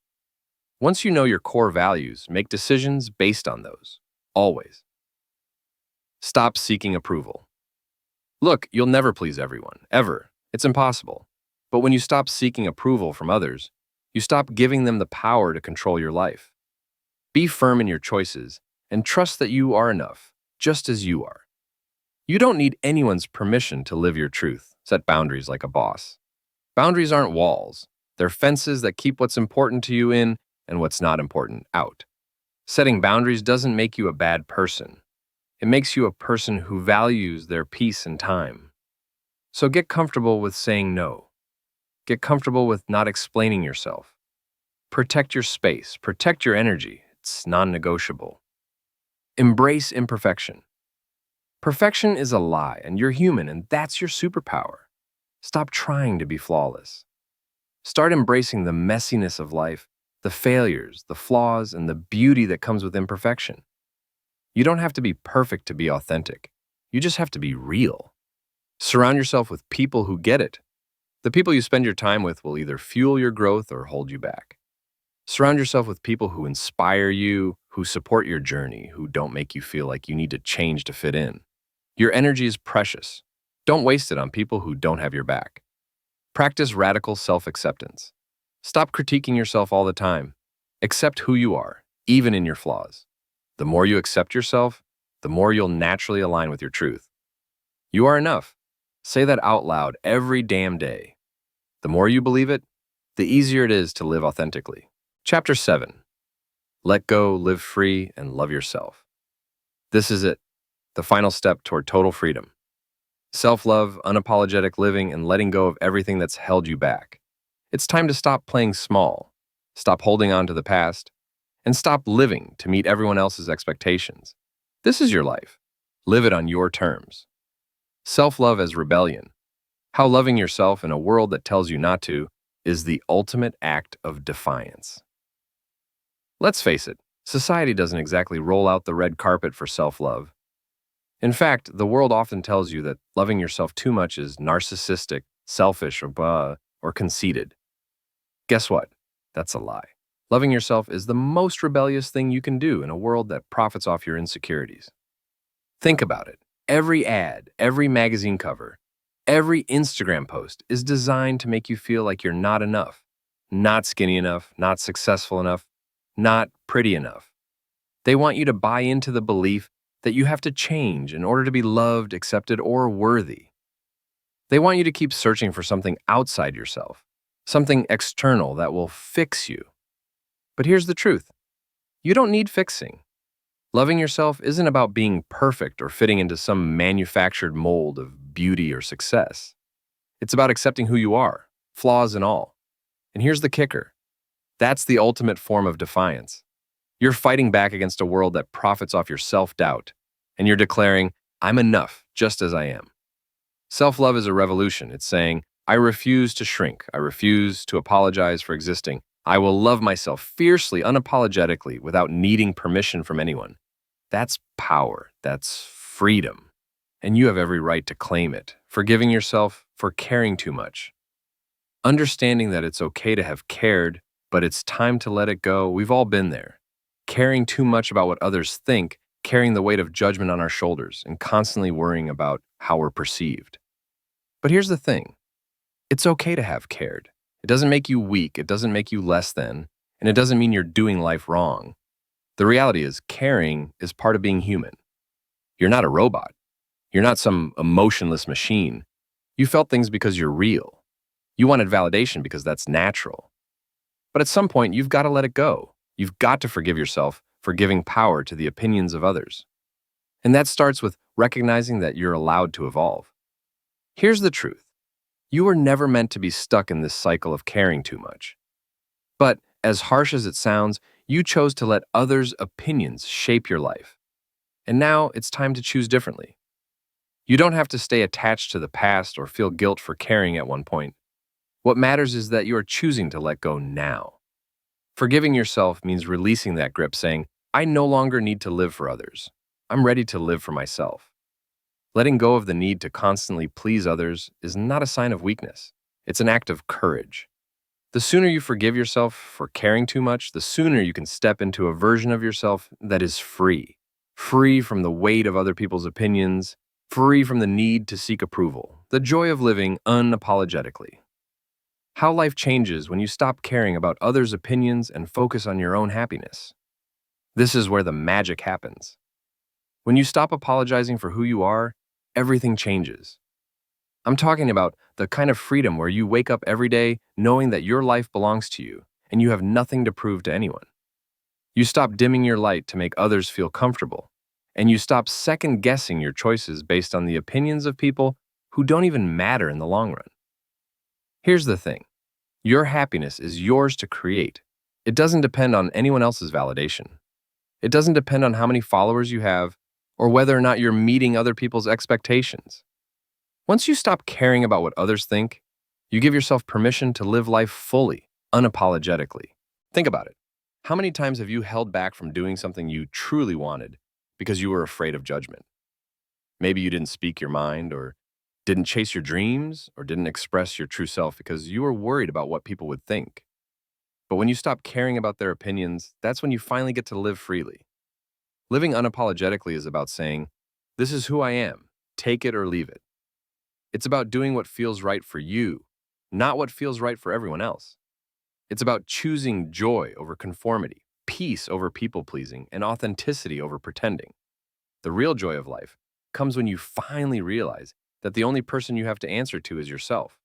Once you know your core values, make decisions based on those. Always. Stop seeking approval. Look, you'll never please everyone, ever. It's impossible. But when you stop seeking approval from others, You stop giving them the power to control your life. Be firm in your choices and trust that you are enough, just as you are. You don't need anyone's permission to live your truth. Set boundaries like a boss. Boundaries aren't walls. They're fences that keep what's important to you in and what's not important out. Setting boundaries doesn't make you a bad person. It makes you a person who values their peace and time. So get comfortable with saying no. Get comfortable with not explaining yourself. Protect your space. Protect your energy. It's non-negotiable. Embrace imperfection. Perfection is a lie, and you're human, and that's your superpower. Stop trying to be flawless. Start embracing the messiness of life, the failures, the flaws, and the beauty that comes with imperfection. You don't have to be perfect to be authentic. You just have to be real. Surround yourself with people who get it. The people you spend your time with will either fuel your growth or hold you back. Surround yourself with people who inspire you, who support your journey, who don't make you feel like you need to change to fit in. Your energy is precious. Don't waste it on people who don't have your back. Practice radical self-acceptance. Stop critiquing yourself all the time. Accept who you are, even in your flaws. The more you accept yourself, the more you'll naturally align with your truth. You are enough. Say that out loud every damn day. The more you believe it, the easier it is to live authentically. Chapter 7. Let go, live free, and love yourself. This is it, the final step toward total freedom. Self-love, unapologetic living, and letting go of everything that's held you back. It's time to stop playing small, stop holding on to the past, and stop living to meet everyone else's expectations. This is your life. Live it on your terms. Self-love as rebellion. How loving yourself in a world that tells you not to is the ultimate act of defiance. Let's face it, society doesn't exactly roll out the red carpet for self-love. In fact, the world often tells you that loving yourself too much is narcissistic, selfish, or conceited. Guess what? That's a lie. Loving yourself is the most rebellious thing you can do in a world that profits off your insecurities. Think about it. Every ad, every magazine cover, every Instagram post is designed to make you feel like you're not enough, not skinny enough, not successful enough, not pretty enough. They want you to buy into the belief that you have to change in order to be loved, accepted, or worthy. They want you to keep searching for something outside yourself, something external that will fix you. But here's the truth. You don't need fixing. Loving yourself isn't about being perfect or fitting into some manufactured mold of beauty or success. It's about accepting who you are, flaws and all. And here's the kicker. That's the ultimate form of defiance. You're fighting back against a world that profits off your self-doubt, and you're declaring, I'm enough just as I am. Self-love is a revolution. It's saying, I refuse to shrink. I refuse to apologize for existing. I will love myself fiercely, unapologetically, without needing permission from anyone. That's power. That's freedom. And you have every right to claim it, forgiving yourself for caring too much. Understanding that it's okay to have cared, but it's time to let it go. We've all been there. Caring too much about what others think, carrying the weight of judgment on our shoulders, and constantly worrying about how we're perceived. But here's the thing. It's okay to have cared. It doesn't make you weak, it doesn't make you less than, and it doesn't mean you're doing life wrong. The reality is, caring is part of being human. You're not a robot. You're not some emotionless machine. You felt things because you're real. You wanted validation because that's natural. But at some point, you've got to let it go. You've got to forgive yourself for giving power to the opinions of others. And that starts with recognizing that you're allowed to evolve. Here's the truth. You were never meant to be stuck in this cycle of caring too much. But as harsh as it sounds, you chose to let others' opinions shape your life. And now it's time to choose differently. You don't have to stay attached to the past or feel guilt for caring at one point. What matters is that you are choosing to let go now. Forgiving yourself means releasing that grip, saying, I no longer need to live for others. I'm ready to live for myself. Letting go of the need to constantly please others is not a sign of weakness. It's an act of courage. The sooner you forgive yourself for caring too much, the sooner you can step into a version of yourself that is free. Free from the weight of other people's opinions, free from the need to seek approval, the joy of living unapologetically. How life changes when you stop caring about others' opinions and focus on your own happiness. This is where the magic happens. When you stop apologizing for who you are, everything changes. I'm talking about the kind of freedom where you wake up every day knowing that your life belongs to you and you have nothing to prove to anyone. You stop dimming your light to make others feel comfortable, and you stop second guessing your choices based on the opinions of people who don't even matter in the long run. Here's the thing. Your happiness is yours to create. It doesn't depend on anyone else's validation. It doesn't depend on how many followers you have or whether or not you're meeting other people's expectations. Once you stop caring about what others think, you give yourself permission to live life fully, unapologetically. Think about it. How many times have you held back from doing something you truly wanted because you were afraid of judgment? Maybe you didn't speak your mind, or didn't chase your dreams, or didn't express your true self because you were worried about what people would think. But when you stop caring about their opinions, that's when you finally get to live freely. Living unapologetically is about saying, "This is who I am, take it or leave it." It's about doing what feels right for you, not what feels right for everyone else. It's about choosing joy over conformity, peace over people-pleasing, and authenticity over pretending. The real joy of life comes when you finally realize that the only person you have to answer to is yourself.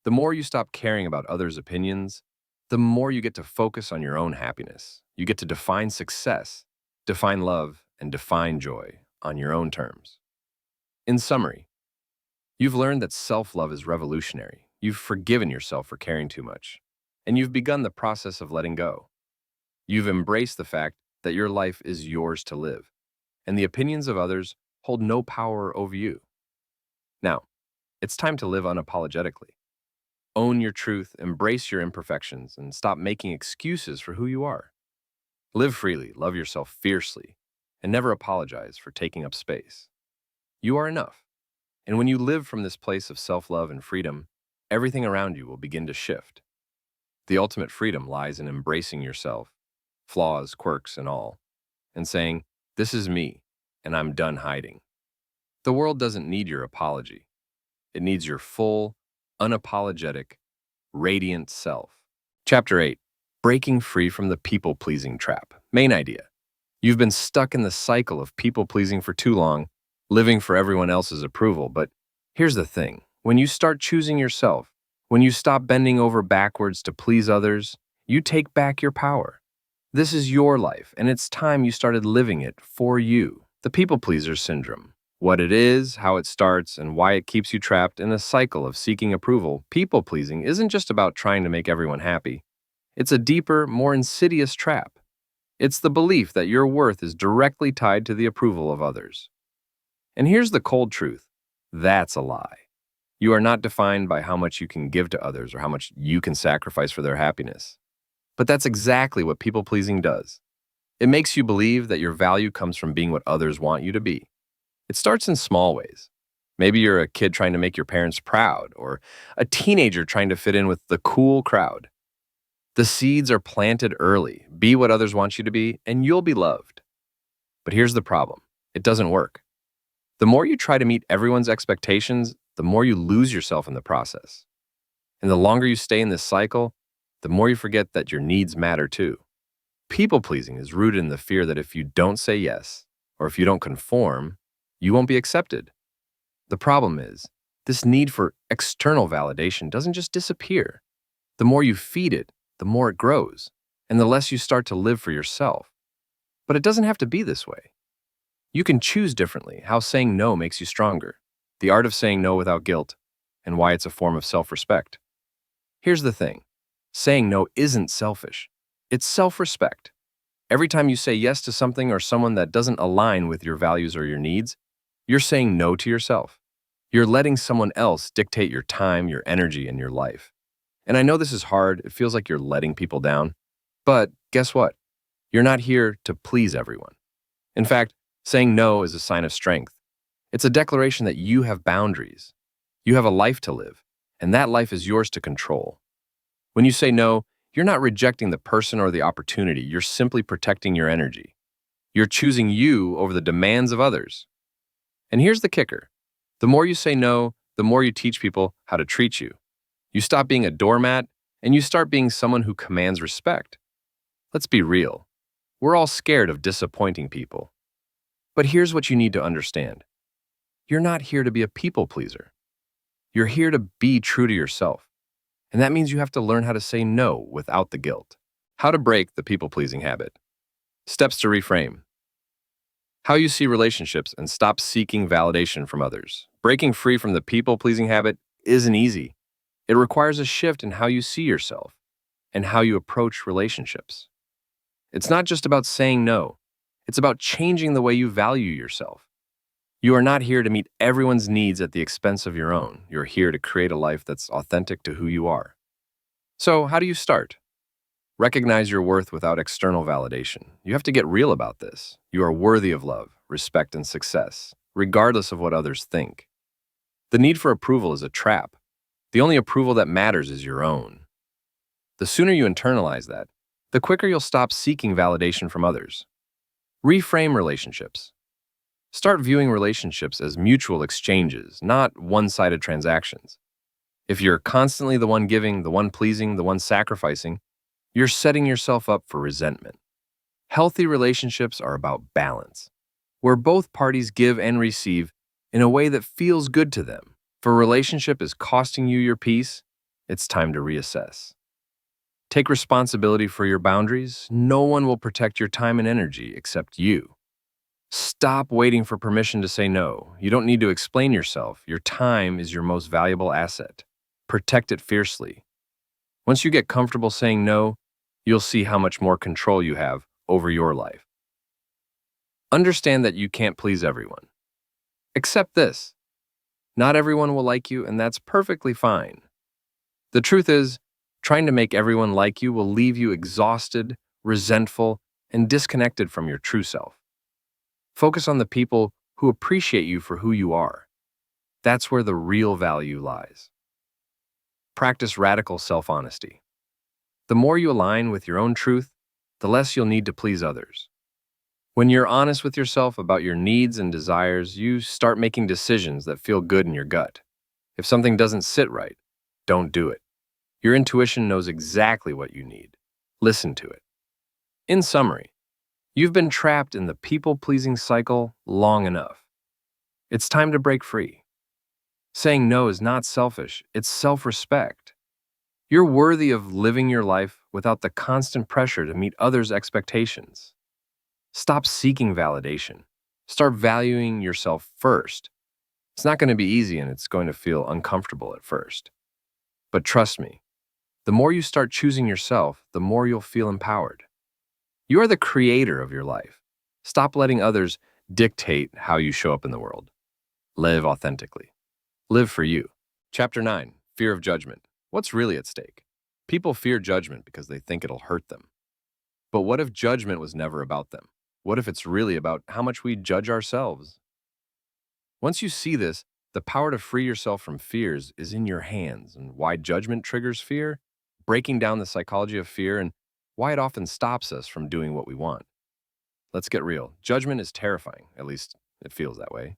The more you stop caring about others' opinions, the more you get to focus on your own happiness. You get to define success, define love, and define joy on your own terms. In summary, you've learned that self-love is revolutionary. You've forgiven yourself for caring too much, and you've begun the process of letting go. You've embraced the fact that your life is yours to live, and the opinions of others hold no power over you. Now, it's time to live unapologetically. Own your truth, embrace your imperfections, and stop making excuses for who you are. Live freely, love yourself fiercely, and never apologize for taking up space. You are enough. And when you live from this place of self-love and freedom, everything around you will begin to shift. The ultimate freedom lies in embracing yourself, flaws, quirks, and all, and saying, "This is me, and I'm done hiding." The world doesn't need your apology. It needs your full, unapologetic, radiant self. Chapter 8. Breaking Free from the People-Pleasing Trap. Main idea. You've been stuck in the cycle of people-pleasing for too long, living for everyone else's approval. But here's the thing. When you start choosing yourself, when you stop bending over backwards to please others, you take back your power. This is your life, and it's time you started living it for you. The people-pleaser syndrome. What it is, how it starts, and why it keeps you trapped in a cycle of seeking approval. People-pleasing isn't just about trying to make everyone happy. It's a deeper, more insidious trap. It's the belief that your worth is directly tied to the approval of others. And here's the cold truth. That's a lie. You are not defined by how much you can give to others or how much you can sacrifice for their happiness. But that's exactly what people-pleasing does. It makes you believe that your value comes from being what others want you to be. It starts in small ways. Maybe you're a kid trying to make your parents proud, or a teenager trying to fit in with the cool crowd. The seeds are planted early. Be what others want you to be, and you'll be loved. But here's the problem. It doesn't work. The more you try to meet everyone's expectations, the more you lose yourself in the process. And the longer you stay in this cycle, the more you forget that your needs matter too. People-pleasing is rooted in the fear that if you don't say yes, or if you don't conform, you won't be accepted. The problem is, this need for external validation doesn't just disappear. The more you feed it, the more it grows, and the less you start to live for yourself. But it doesn't have to be this way. You can choose differently, how saying no makes you stronger, the art of saying no without guilt, and why it's a form of self-respect. Here's the thing. Saying no isn't selfish. It's self-respect. Every time you say yes to something or someone that doesn't align with your values or your needs, you're saying no to yourself. You're letting someone else dictate your time, your energy, and your life. And I know this is hard. It feels like you're letting people down. But guess what? You're not here to please everyone. In fact, saying no is a sign of strength. It's a declaration that you have boundaries. You have a life to live, and that life is yours to control. When you say no, you're not rejecting the person or the opportunity. You're simply protecting your energy. You're choosing you over the demands of others. And here's the kicker. The more you say no, the more you teach people how to treat you. You stop being a doormat and you start being someone who commands respect. Let's be real. We're all scared of disappointing people. But here's what you need to understand. You're not here to be a people pleaser. You're here to be true to yourself. And that means you have to learn how to say no without the guilt. How to break the people pleasing habit. Steps to reframe. How you see relationships and stop seeking validation from others. Breaking free from the people pleasing habit isn't easy. It requires a shift in how you see yourself and how you approach relationships. It's not just about saying no, it's about changing the way you value yourself. You are not here to meet everyone's needs at the expense of your own. You're here to create a life that's authentic to who you are. So, how do you start? Recognize your worth without external validation. You have to get real about this. You are worthy of love, respect, and success, regardless of what others think. The need for approval is a trap. The only approval that matters is your own. The sooner you internalize that, the quicker you'll stop seeking validation from others. Reframe relationships. Start viewing relationships as mutual exchanges, not one-sided transactions. If you're constantly the one giving, the one pleasing, the one sacrificing, you're setting yourself up for resentment. Healthy relationships are about balance, where both parties give and receive in a way that feels good to them. If a relationship is costing you your peace, it's time to reassess. Take responsibility for your boundaries. No one will protect your time and energy except you. Stop waiting for permission to say no. You don't need to explain yourself. Your time is your most valuable asset. Protect it fiercely. Once you get comfortable saying no, you'll see how much more control you have over your life. Understand that you can't please everyone. Accept this. Not everyone will like you, and that's perfectly fine. The truth is, trying to make everyone like you will leave you exhausted, resentful, and disconnected from your true self. Focus on the people who appreciate you for who you are. That's where the real value lies. Practice radical self-honesty. The more you align with your own truth, the less you'll need to please others. When you're honest with yourself about your needs and desires, you start making decisions that feel good in your gut. If something doesn't sit right, don't do it. Your intuition knows exactly what you need. Listen to it. In summary, you've been trapped in the people-pleasing cycle long enough. It's time to break free. Saying no is not selfish, it's self-respect. You're worthy of living your life without the constant pressure to meet others' expectations. Stop seeking validation. Start valuing yourself first. It's not going to be easy and it's going to feel uncomfortable at first. But trust me, the more you start choosing yourself, the more you'll feel empowered. You are the creator of your life. Stop letting others dictate how you show up in the world. Live authentically. Live for you. Chapter 9, Fear of Judgment. What's really at stake? People fear judgment because they think it'll hurt them. But what if judgment was never about them? What if it's really about how much we judge ourselves? Once you see this, the power to free yourself from fears is in your hands. And why judgment triggers fear? Breaking down the psychology of fear and why it often stops us from doing what we want. Let's get real. Judgment is terrifying, at least it feels that way.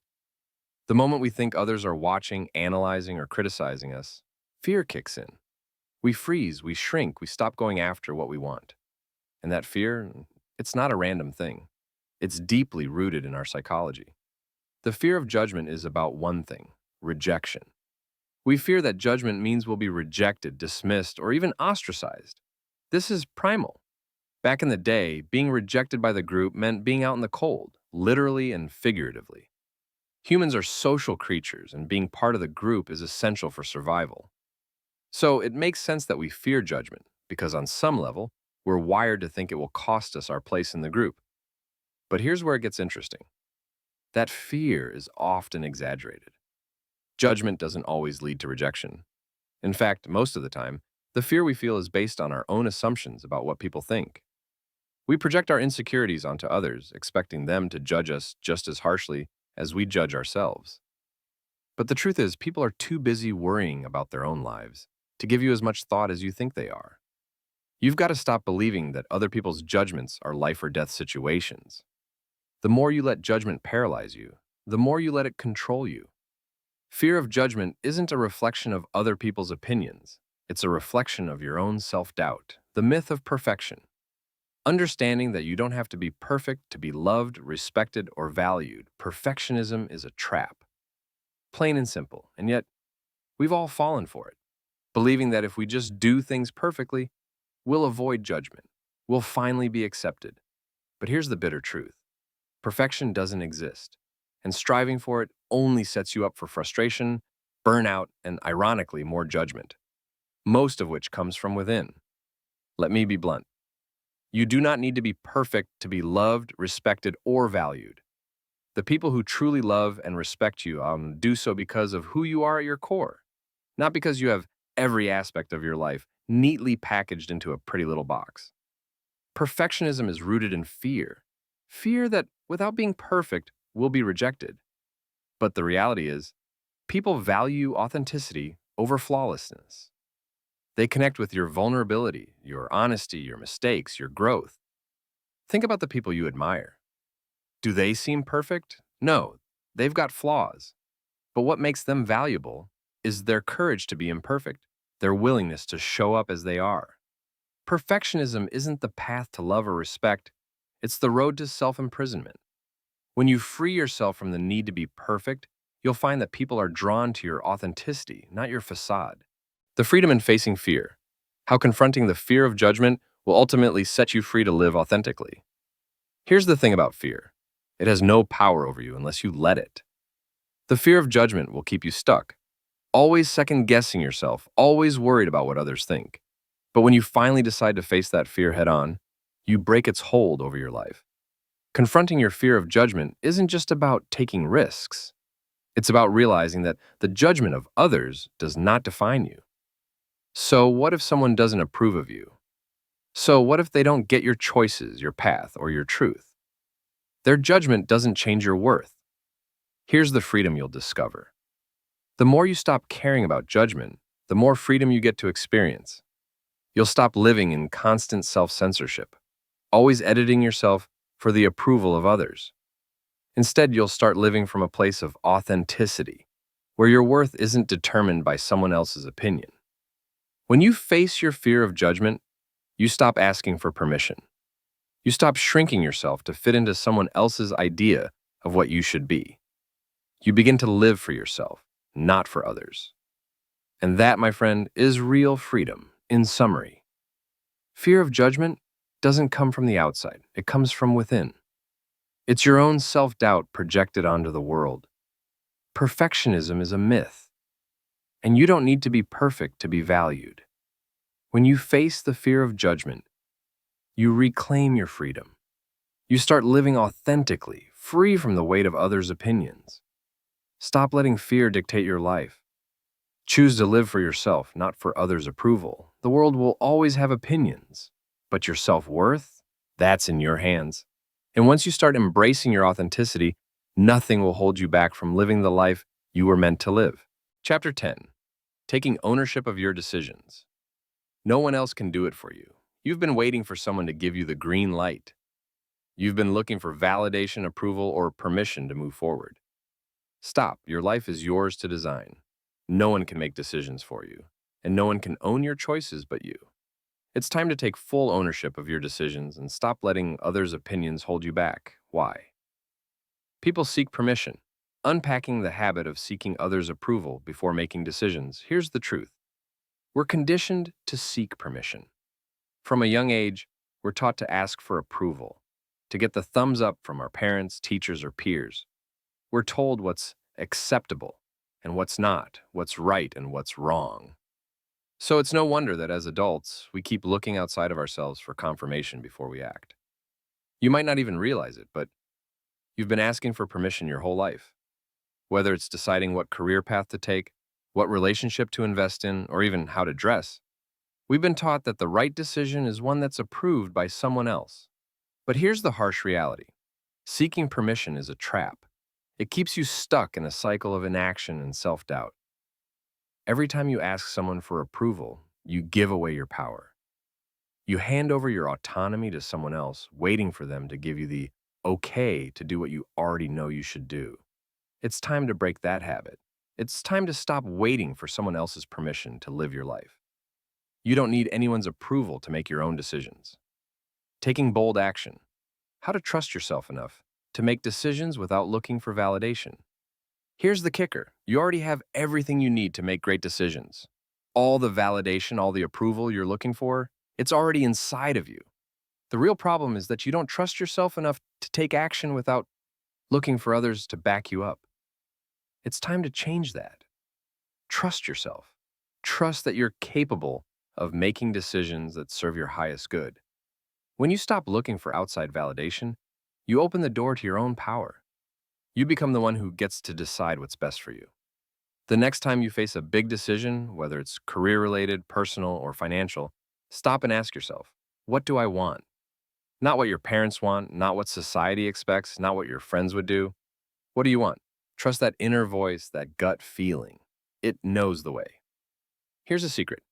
The moment we think others are watching, analyzing, or criticizing us, fear kicks in. We freeze, we shrink, we stop going after what we want. And that fear, it's not a random thing. It's deeply rooted in our psychology. The fear of judgment is about one thing: rejection. We fear that judgment means we'll be rejected, dismissed, or even ostracized. This is primal. Back in the day, being rejected by the group meant being out in the cold, literally and figuratively. Humans are social creatures, and being part of the group is essential for survival. So it makes sense that we fear judgment, because on some level, we're wired to think it will cost us our place in the group. But here's where it gets interesting. That fear is often exaggerated. Judgment doesn't always lead to rejection. In fact, most of the time, the fear we feel is based on our own assumptions about what people think. We project our insecurities onto others, expecting them to judge us just as harshly as we judge ourselves. But the truth is, people are too busy worrying about their own lives to give you as much thought as you think they are. You've got to stop believing that other people's judgments are life or death situations. The more you let judgment paralyze you, the more you let it control you. Fear of judgment isn't a reflection of other people's opinions. It's a reflection of your own self-doubt, the myth of perfection. Understanding that you don't have to be perfect to be loved, respected, or valued. Perfectionism is a trap. Plain and simple. And yet, we've all fallen for it, believing that if we just do things perfectly, we'll avoid judgment. We'll finally be accepted. But here's the bitter truth. Perfection doesn't exist, and striving for it only sets you up for frustration, burnout, and ironically, more judgment, most of which comes from within. Let me be blunt. You do not need to be perfect to be loved, respected, or valued. The people who truly love and respect you do so because of who you are at your core, not because you have every aspect of your life neatly packaged into a pretty little box. Perfectionism is rooted in fear. Fear that without being perfect, we'll be rejected. But the reality is, people value authenticity over flawlessness. They connect with your vulnerability, your honesty, your mistakes, your growth. Think about the people you admire. Do they seem perfect? No, they've got flaws. But what makes them valuable is their courage to be imperfect, their willingness to show up as they are. Perfectionism isn't the path to love or respect, it's the road to self-imprisonment. When you free yourself from the need to be perfect, you'll find that people are drawn to your authenticity, not your facade. The freedom in facing fear. How confronting the fear of judgment will ultimately set you free to live authentically. Here's the thing about fear. It has no power over you unless you let it. The fear of judgment will keep you stuck, always second-guessing yourself, always worried about what others think. But when you finally decide to face that fear head-on, you break its hold over your life. Confronting your fear of judgment isn't just about taking risks. It's about realizing that the judgment of others does not define you. So what if someone doesn't approve of you? So what if they don't get your choices, your path, or your truth? Their judgment doesn't change your worth. Here's the freedom you'll discover. The more you stop caring about judgment, the more freedom you get to experience. You'll stop living in constant self-censorship, always editing yourself for the approval of others. Instead, you'll start living from a place of authenticity, where your worth isn't determined by someone else's opinion. When you face your fear of judgment, you stop asking for permission. You stop shrinking yourself to fit into someone else's idea of what you should be. You begin to live for yourself, not for others. And that, my friend, is real freedom. In summary, fear of judgment doesn't come from the outside. It comes from within. It's your own self-doubt projected onto the world. Perfectionism is a myth, and you don't need to be perfect to be valued. When you face the fear of judgment, you reclaim your freedom. You start living authentically, free from the weight of others' opinions. Stop letting fear dictate your life. Choose to live for yourself, not for others' approval. The world will always have opinions, but your self-worth, that's in your hands. And once you start embracing your authenticity, nothing will hold you back from living the life you were meant to live. Chapter 10. Taking ownership of your decisions. No one else can do it for you. You've been waiting for someone to give you the green light. You've been looking for validation, approval, or permission to move forward. Stop. Your life is yours to design. No one can make decisions for you, and no one can own your choices but you. It's time to take full ownership of your decisions and stop letting others' opinions hold you back. Why? People seek permission. Unpacking the habit of seeking others' approval before making decisions. Here's the truth. We're conditioned to seek permission. From a young age, we're taught to ask for approval, to get the thumbs up from our parents, teachers, or peers. We're told what's acceptable and what's not, what's right and what's wrong. So it's no wonder that as adults, we keep looking outside of ourselves for confirmation before we act. You might not even realize it, but you've been asking for permission your whole life. Whether it's deciding what career path to take, what relationship to invest in, or even how to dress, we've been taught that the right decision is one that's approved by someone else. But here's the harsh reality. Seeking permission is a trap. It keeps you stuck in a cycle of inaction and self-doubt. Every time you ask someone for approval, you give away your power. You hand over your autonomy to someone else, waiting for them to give you the okay to do what you already know you should do. It's time to break that habit. It's time to stop waiting for someone else's permission to live your life. You don't need anyone's approval to make your own decisions. Taking bold action. How to trust yourself enough to make decisions without looking for validation. Here's the kicker. You already have everything you need to make great decisions. All the validation, all the approval you're looking for, it's already inside of you. The real problem is that you don't trust yourself enough to take action without looking for others to back you up. It's time to change that. Trust yourself. Trust that you're capable of making decisions that serve your highest good. When you stop looking for outside validation, you open the door to your own power. You become the one who gets to decide what's best for you. The next time you face a big decision, whether it's career-related, personal, or financial, stop and ask yourself, what do I want? Not what your parents want, not what society expects, not what your friends would do. What do you want? Trust that inner voice, that gut feeling. It knows the way. Here's a secret.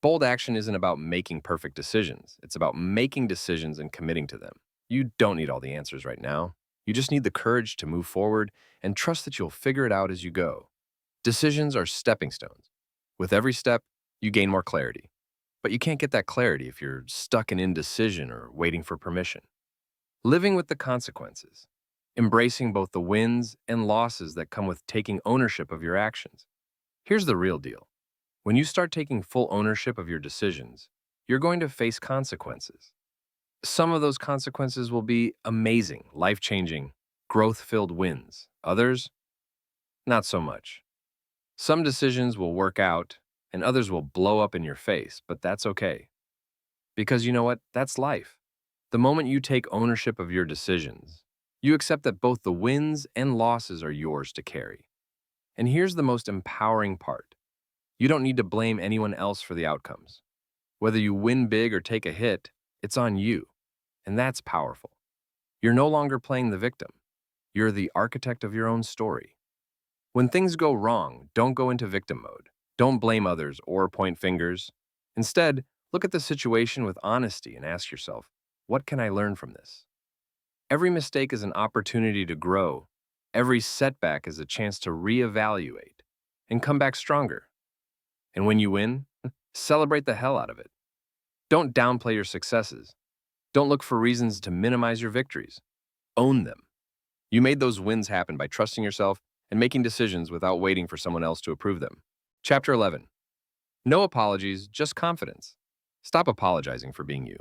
Bold action isn't about making perfect decisions. It's about making decisions and committing to them. You don't need all the answers right now. You just need the courage to move forward and trust that you'll figure it out as you go. Decisions are stepping stones. With every step, you gain more clarity. But you can't get that clarity if you're stuck in indecision or waiting for permission. Living with the consequences. Embracing both the wins and losses that come with taking ownership of your actions. Here's the real deal. When you start taking full ownership of your decisions, you're going to face consequences. Some of those consequences will be amazing, life-changing, growth-filled wins. Others, not so much. Some decisions will work out, and others will blow up in your face, but that's okay. Because you know what? That's life. The moment you take ownership of your decisions, you accept that both the wins and losses are yours to carry. And here's the most empowering part. You don't need to blame anyone else for the outcomes. Whether you win big or take a hit, it's on you. And that's powerful. You're no longer playing the victim. You're the architect of your own story. When things go wrong, don't go into victim mode. Don't blame others or point fingers. Instead, look at the situation with honesty and ask yourself, what can I learn from this? Every mistake is an opportunity to grow. Every setback is a chance to reevaluate and come back stronger. And when you win, celebrate the hell out of it. Don't downplay your successes. Don't look for reasons to minimize your victories. Own them. You made those wins happen by trusting yourself and making decisions without waiting for someone else to approve them. Chapter 11. No apologies, just confidence. Stop apologizing for being you.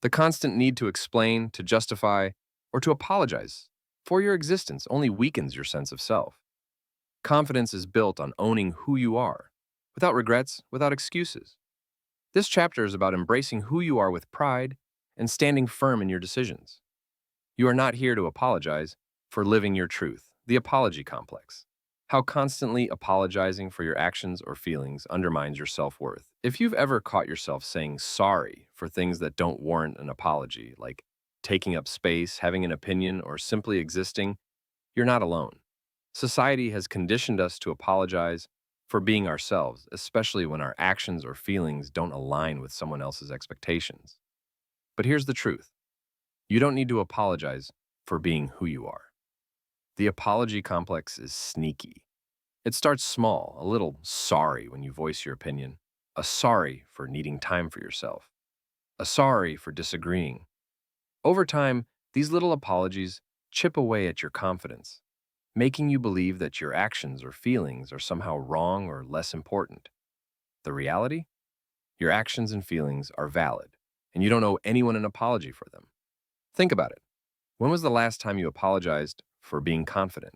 The constant need to explain, to justify, or to apologize for your existence only weakens your sense of self. Confidence is built on owning who you are, without regrets, without excuses. This chapter is about embracing who you are with pride and standing firm in your decisions. You are not here to apologize for living your truth, the apology complex. How constantly apologizing for your actions or feelings undermines your self-worth. If you've ever caught yourself saying sorry for things that don't warrant an apology, like taking up space, having an opinion, or simply existing, you're not alone. Society has conditioned us to apologize for being ourselves, especially when our actions or feelings don't align with someone else's expectations. But here's the truth. You don't need to apologize for being who you are. The apology complex is sneaky. It starts small, a little sorry when you voice your opinion, a sorry for needing time for yourself, a sorry for disagreeing. Over time, these little apologies chip away at your confidence, making you believe that your actions or feelings are somehow wrong or less important. The reality? Your actions and feelings are valid, and you don't owe anyone an apology for them. Think about it. When was the last time you apologized for being confident?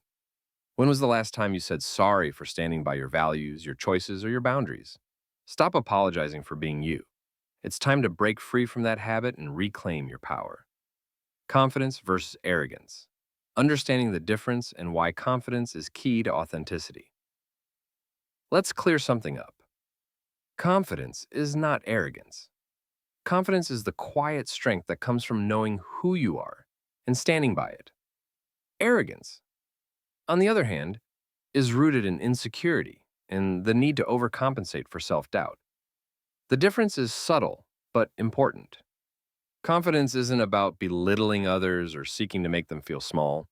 When was the last time you said sorry for standing by your values, your choices, or your boundaries? Stop apologizing for being you. It's time to break free from that habit and reclaim your power. Confidence versus arrogance. Understanding the difference and why confidence is key to authenticity. Let's clear something up. Confidence is not arrogance. Confidence is the quiet strength that comes from knowing who you are and standing by it. Arrogance, on the other hand, is rooted in insecurity and the need to overcompensate for self-doubt. The difference is subtle, but important. Confidence isn't about belittling others or seeking to make them feel small.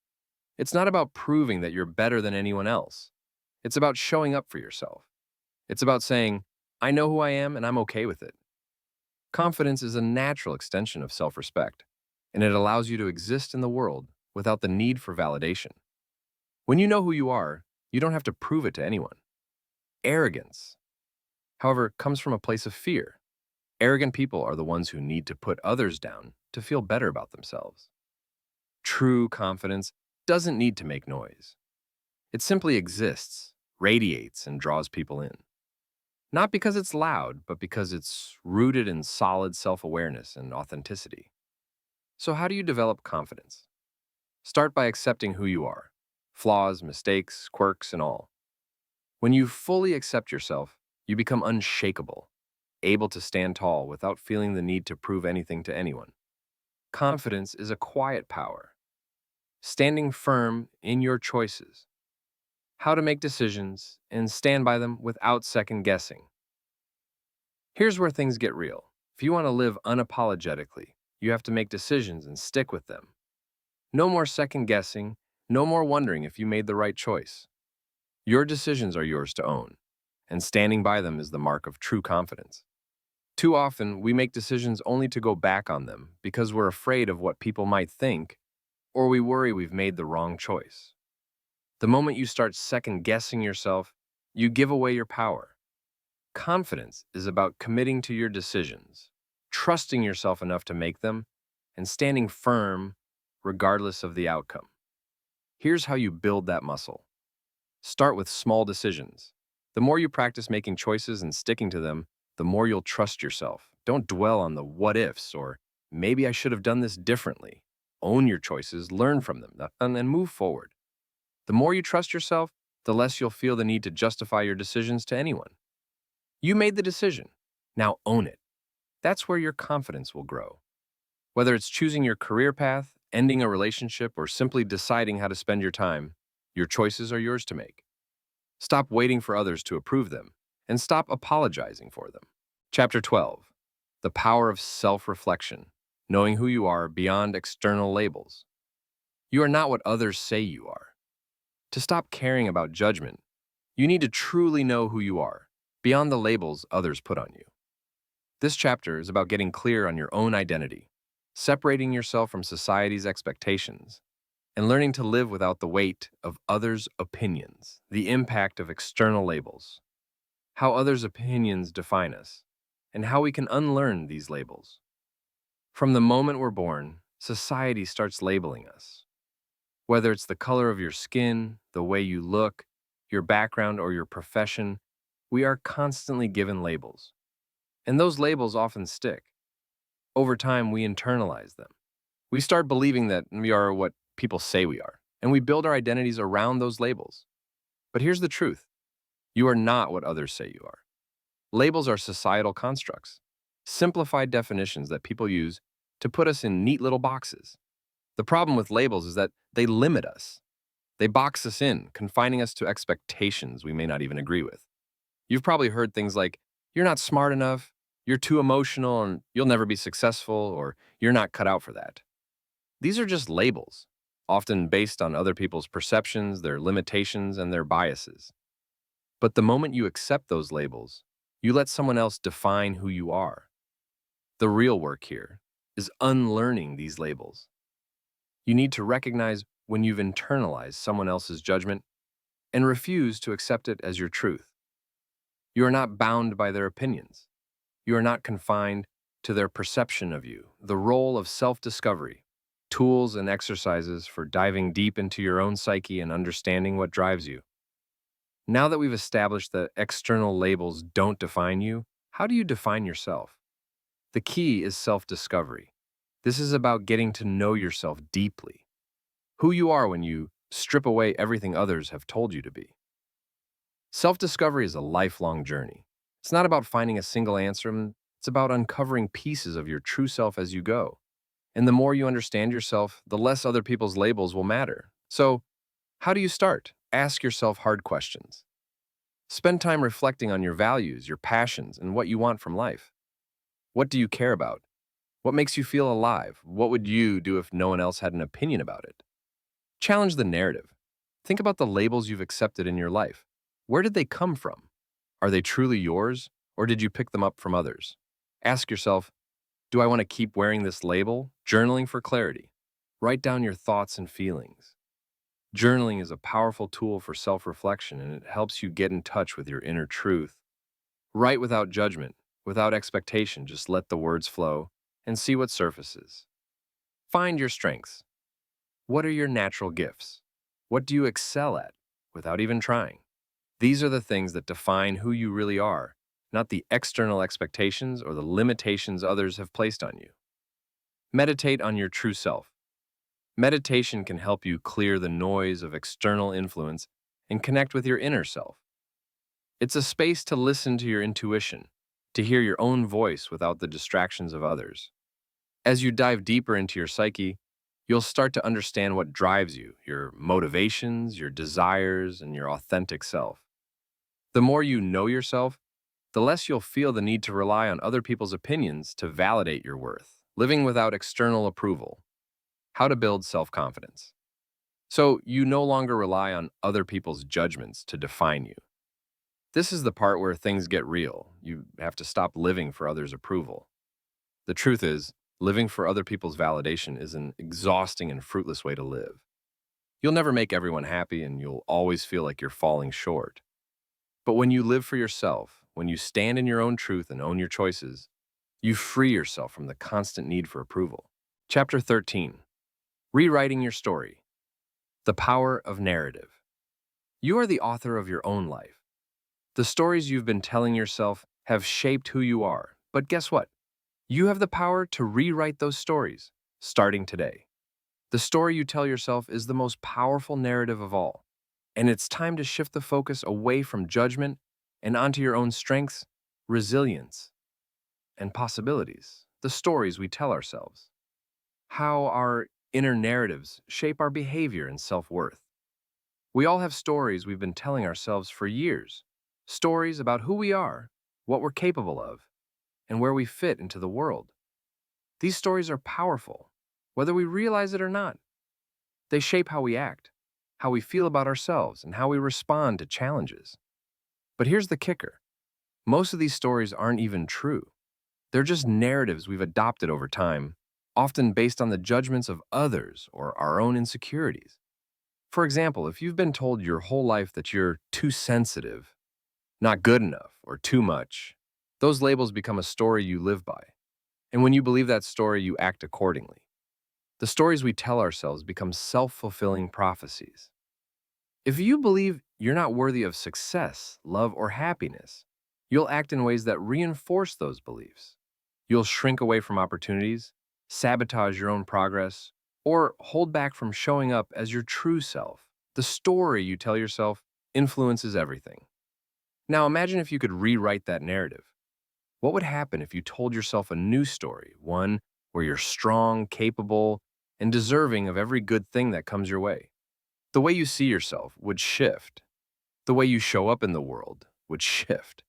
It's not about proving that you're better than anyone else. It's about showing up for yourself. It's about saying, I know who I am and I'm okay with it. Confidence is a natural extension of self-respect, and it allows you to exist in the world without the need for validation. When you know who you are, you don't have to prove it to anyone. Arrogance, however, comes from a place of fear. Arrogant people are the ones who need to put others down to feel better about themselves. True confidence doesn't need to make noise. It simply exists, radiates, and draws people in. Not because it's loud, but because it's rooted in solid self-awareness and authenticity. So how do you develop confidence? Start by accepting who you are. Flaws, mistakes, quirks, and all. When you fully accept yourself, you become unshakable, able to stand tall without feeling the need to prove anything to anyone. Confidence is a quiet power, standing firm in your choices, how to make decisions, and stand by them without second guessing. Here's where things get real. If you want to live unapologetically, you have to make decisions and stick with them. No more second guessing, no more wondering if you made the right choice. Your decisions are yours to own, and standing by them is the mark of true confidence. Too often, we make decisions only to go back on them because we're afraid of what people might think, or we worry we've made the wrong choice. The moment you start second guessing yourself, you give away your power. Confidence is about committing to your decisions, trusting yourself enough to make them, and standing firm regardless of the outcome. Here's how you build that muscle. Start with small decisions. The more you practice making choices and sticking to them, the more you'll trust yourself. Don't dwell on the what ifs or maybe I should have done this differently. Own your choices, learn from them, and move forward. The more you trust yourself, the less you'll feel the need to justify your decisions to anyone. You made the decision. Now own it. That's where your confidence will grow. Whether it's choosing your career path, ending a relationship, or simply deciding how to spend your time, your choices are yours to make. Stop waiting for others to approve them, and stop apologizing for them. Chapter 12. The Power of Self-Reflection, knowing who you are beyond external labels. You are not what others say you are. To stop caring about judgment, you need to truly know who you are, beyond the labels others put on you. This chapter is about getting clear on your own identity, separating yourself from society's expectations, and learning to live without the weight of others' opinions, the impact of external labels, how others' opinions define us, and how we can unlearn these labels. From the moment we're born, society starts labeling us. Whether it's the color of your skin, the way you look, your background, or your profession, we are constantly given labels. And those labels often stick. Over time, we internalize them. We start believing that we are what people say we are, and we build our identities around those labels. But here's the truth. You are not what others say you are. Labels are societal constructs, simplified definitions that people use to put us in neat little boxes. The problem with labels is that they limit us. They box us in, confining us to expectations we may not even agree with. You've probably heard things like, you're not smart enough, you're too emotional, and you'll never be successful, or you're not cut out for that. These are just labels, often based on other people's perceptions, their limitations, and their biases. But the moment you accept those labels, you let someone else define who you are. The real work here is unlearning these labels. You need to recognize when you've internalized someone else's judgment and refuse to accept it as your truth. You are not bound by their opinions. You are not confined to their perception of you. The role of self-discovery, tools and exercises for diving deep into your own psyche and understanding what drives you. Now that we've established that external labels don't define you, how do you define yourself? The key is self-discovery. This is about getting to know yourself deeply. Who you are when you strip away everything others have told you to be. Self-discovery is a lifelong journey. It's not about finding a single answer, it's about uncovering pieces of your true self as you go. And the more you understand yourself, the less other people's labels will matter. So, how do you start? Ask yourself hard questions. Spend time reflecting on your values, your passions, and what you want from life. What do you care about? What makes you feel alive? What would you do if no one else had an opinion about it? Challenge the narrative. Think about the labels you've accepted in your life. Where did they come from? Are they truly yours, or did you pick them up from others? Ask yourself, do I want to keep wearing this label? Journaling for clarity. Write down your thoughts and feelings. Journaling is a powerful tool for self-reflection, and it helps you get in touch with your inner truth. Write without judgment, without expectation, just let the words flow and see what surfaces. Find your strengths. What are your natural gifts? What do you excel at without even trying? These are the things that define who you really are, not the external expectations or the limitations others have placed on you. Meditate on your true self. Meditation can help you clear the noise of external influence and connect with your inner self. It's a space to listen to your intuition, to hear your own voice without the distractions of others. As you dive deeper into your psyche, you'll start to understand what drives you, your motivations, your desires, and your authentic self. The more you know yourself, the less you'll feel the need to rely on other people's opinions to validate your worth. Living without external approval. How to build self-confidence. So you no longer rely on other people's judgments to define you. This is the part where things get real. You have to stop living for others' approval. The truth is, living for other people's validation is an exhausting and fruitless way to live. You'll never make everyone happy, and you'll always feel like you're falling short. But when you live for yourself, when you stand in your own truth and own your choices, you free yourself from the constant need for approval. Chapter 13. Rewriting your story. The power of narrative. You are the author of your own life. The stories you've been telling yourself have shaped who you are. But guess what? You have the power to rewrite those stories, starting today. The story you tell yourself is the most powerful narrative of all, and it's time to shift the focus away from judgment and onto your own strengths, resilience, and possibilities, the stories we tell ourselves. How our inner narratives shape our behavior and self-worth. We all have stories we've been telling ourselves for years, stories about who we are, what we're capable of, and where we fit into the world. These stories are powerful, whether we realize it or not. They shape how we act, how we feel about ourselves, and how we respond to challenges. But here's the kicker. Most of these stories aren't even true. They're just narratives we've adopted over time, often based on the judgments of others or our own insecurities. For example, if you've been told your whole life that you're too sensitive, not good enough, or too much, those labels become a story you live by. And when you believe that story, you act accordingly. The stories we tell ourselves become self-fulfilling prophecies. If you believe you're not worthy of success, love, or happiness, you'll act in ways that reinforce those beliefs. You'll shrink away from opportunities, sabotage your own progress, or hold back from showing up as your true self. The story you tell yourself influences everything. Now imagine if you could rewrite that narrative. What would happen if you told yourself a new story, one where you're strong, capable, and deserving of every good thing that comes your way? The way you see yourself would shift. The way you show up in the world would shift.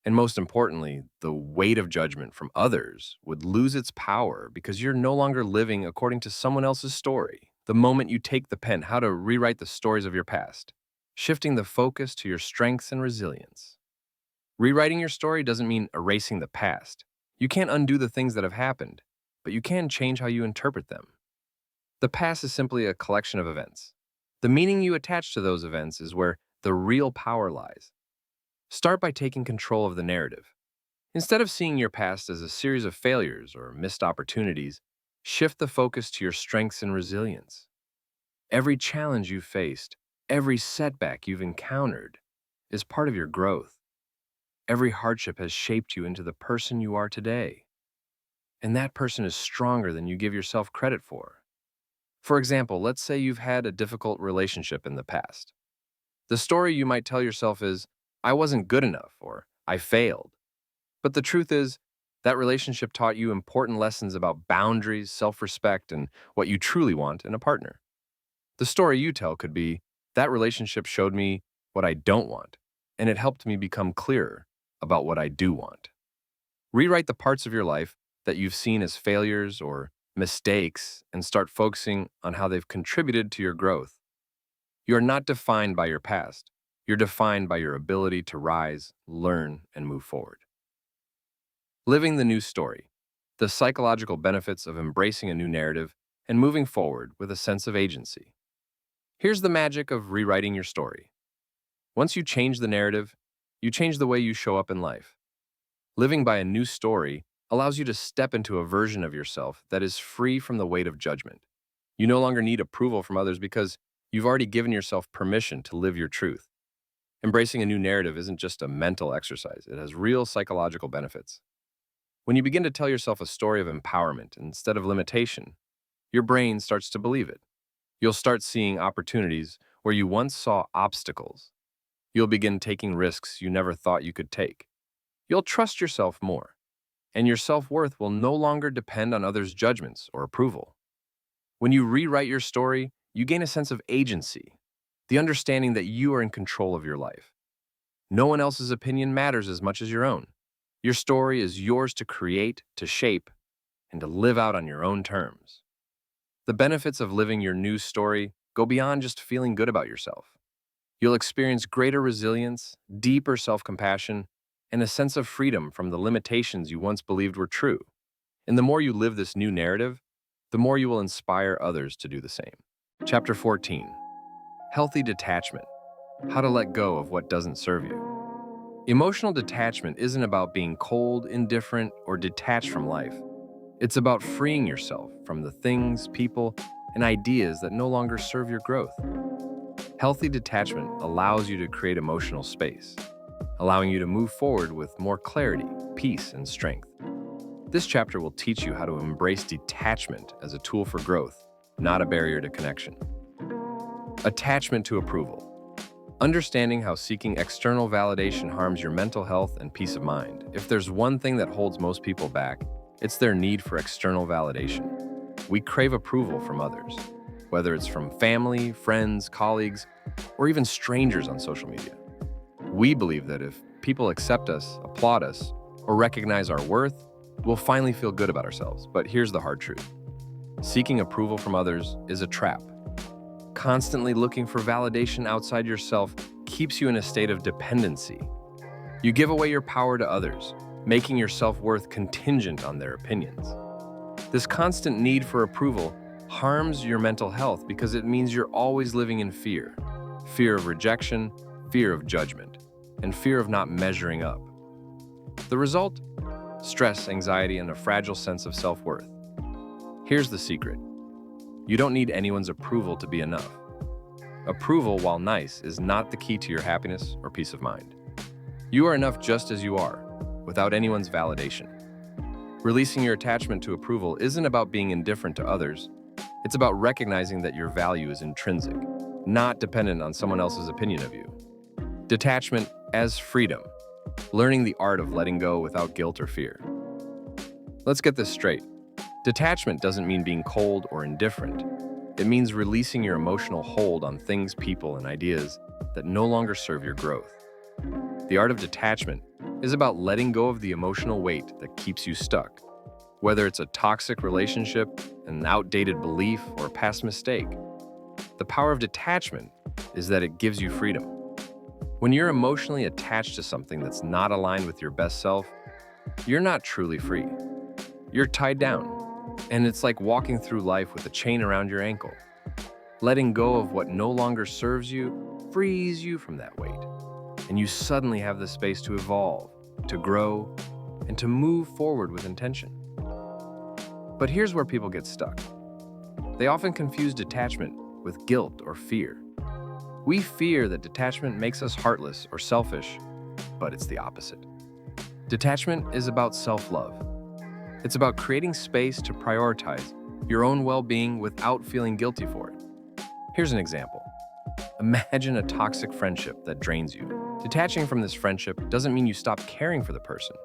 And most importantly, the weight of judgment from others would lose its power because you're no longer living according to someone else's story. The moment you take the pen, how to rewrite the stories of your past, shifting the focus to your strengths and resilience. Rewriting your story doesn't mean erasing the past. You can't undo the things that have happened, but you can change how you interpret them. The past is simply a collection of events. The meaning you attach to those events is where the real power lies. Start by taking control of the narrative. Instead of seeing your past as a series of failures or missed opportunities, shift the focus to your strengths and resilience. Every challenge you've faced, every setback you've encountered, is part of your growth. Every hardship has shaped you into the person you are today. And that person is stronger than you give yourself credit for. For example, let's say you've had a difficult relationship in the past. The story you might tell yourself is, I wasn't good enough, or I failed. But the truth is, that relationship taught you important lessons about boundaries, self-respect, and what you truly want in a partner. The story you tell could be, that relationship showed me what I don't want, and it helped me become clearer about what I do want. Rewrite the parts of your life that you've seen as failures or mistakes and start focusing on how they've contributed to your growth. You are not defined by your past. You're defined by your ability to rise, learn, and move forward. Living the new story. The psychological benefits of embracing a new narrative and moving forward with a sense of agency. Here's the magic of rewriting your story. Once you change the narrative, you change the way you show up in life. Living by a new story allows you to step into a version of yourself that is free from the weight of judgment. You no longer need approval from others because you've already given yourself permission to live your truth. Embracing a new narrative isn't just a mental exercise, it has real psychological benefits. When you begin to tell yourself a story of empowerment instead of limitation, your brain starts to believe it. You'll start seeing opportunities where you once saw obstacles. You'll begin taking risks you never thought you could take. You'll trust yourself more, and your self-worth will no longer depend on others' judgments or approval. When you rewrite your story, you gain a sense of agency, the understanding that you are in control of your life. No one else's opinion matters as much as your own. Your story is yours to create, to shape, and to live out on your own terms. The benefits of living your new story go beyond just feeling good about yourself. You'll experience greater resilience, deeper self-compassion, and a sense of freedom from the limitations you once believed were true. And the more you live this new narrative, the more you will inspire others to do the same. Chapter 14. Healthy Detachment. How to let go of what doesn't serve you. Emotional detachment isn't about being cold, indifferent, or detached from life. It's about freeing yourself from the things, people, and ideas that no longer serve your growth. Healthy detachment allows you to create emotional space, allowing you to move forward with more clarity, peace, and strength. This chapter will teach you how to embrace detachment as a tool for growth, not a barrier to connection. Attachment to approval. Understanding how seeking external validation harms your mental health and peace of mind. If there's one thing that holds most people back, it's their need for external validation. We crave approval from others, whether it's from family, friends, colleagues, or even strangers on social media. We believe that if people accept us, applaud us, or recognize our worth, we'll finally feel good about ourselves. But here's the hard truth. Seeking approval from others is a trap. Constantly looking for validation outside yourself keeps you in a state of dependency. You give away your power to others, making your self-worth contingent on their opinions. This constant need for approval harms your mental health because it means you're always living in fear. Fear of rejection, fear of judgment, and fear of not measuring up. The result? Stress, anxiety, and a fragile sense of self-worth. Here's the secret. You don't need anyone's approval to be enough. Approval, while nice, is not the key to your happiness or peace of mind. You are enough just as you are, without anyone's validation. Releasing your attachment to approval isn't about being indifferent to others. It's about recognizing that your value is intrinsic, not dependent on someone else's opinion of you. Detachment as freedom. Learning the art of letting go without guilt or fear. Let's get this straight. Detachment doesn't mean being cold or indifferent. It means releasing your emotional hold on things, people, and ideas that no longer serve your growth. The art of detachment is about letting go of the emotional weight that keeps you stuck. Whether it's a toxic relationship, an outdated belief, or a past mistake. The power of detachment is that it gives you freedom. When you're emotionally attached to something that's not aligned with your best self, you're not truly free. You're tied down, and it's like walking through life with a chain around your ankle. Letting go of what no longer serves you frees you from that weight, and you suddenly have the space to evolve, to grow, and to move forward with intention. But here's where people get stuck. They often confuse detachment with guilt or fear. We fear that detachment makes us heartless or selfish, but it's the opposite. Detachment is about self-love. It's about creating space to prioritize your own well-being without feeling guilty for it. Here's an example. Imagine a toxic friendship that drains you. Detaching from this friendship doesn't mean you stop caring for the person.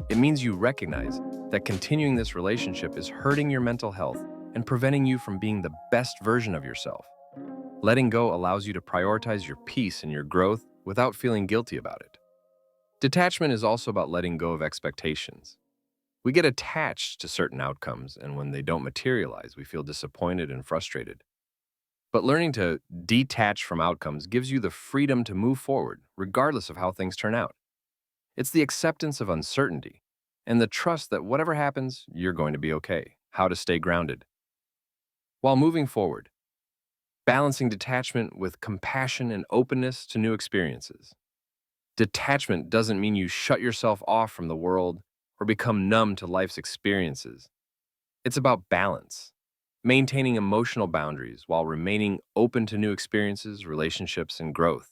It means you recognize that continuing this relationship is hurting your mental health and preventing you from being the best version of yourself. Letting go allows you to prioritize your peace and your growth without feeling guilty about it. Detachment is also about letting go of expectations. We get attached to certain outcomes, and when they don't materialize, we feel disappointed and frustrated. But learning to detach from outcomes gives you the freedom to move forward, regardless of how things turn out. It's the acceptance of uncertainty and the trust that whatever happens, you're going to be okay. How to stay grounded. While moving forward, balancing detachment with compassion and openness to new experiences. Detachment doesn't mean you shut yourself off from the world or become numb to life's experiences. It's about balance, maintaining emotional boundaries while remaining open to new experiences, relationships, and growth.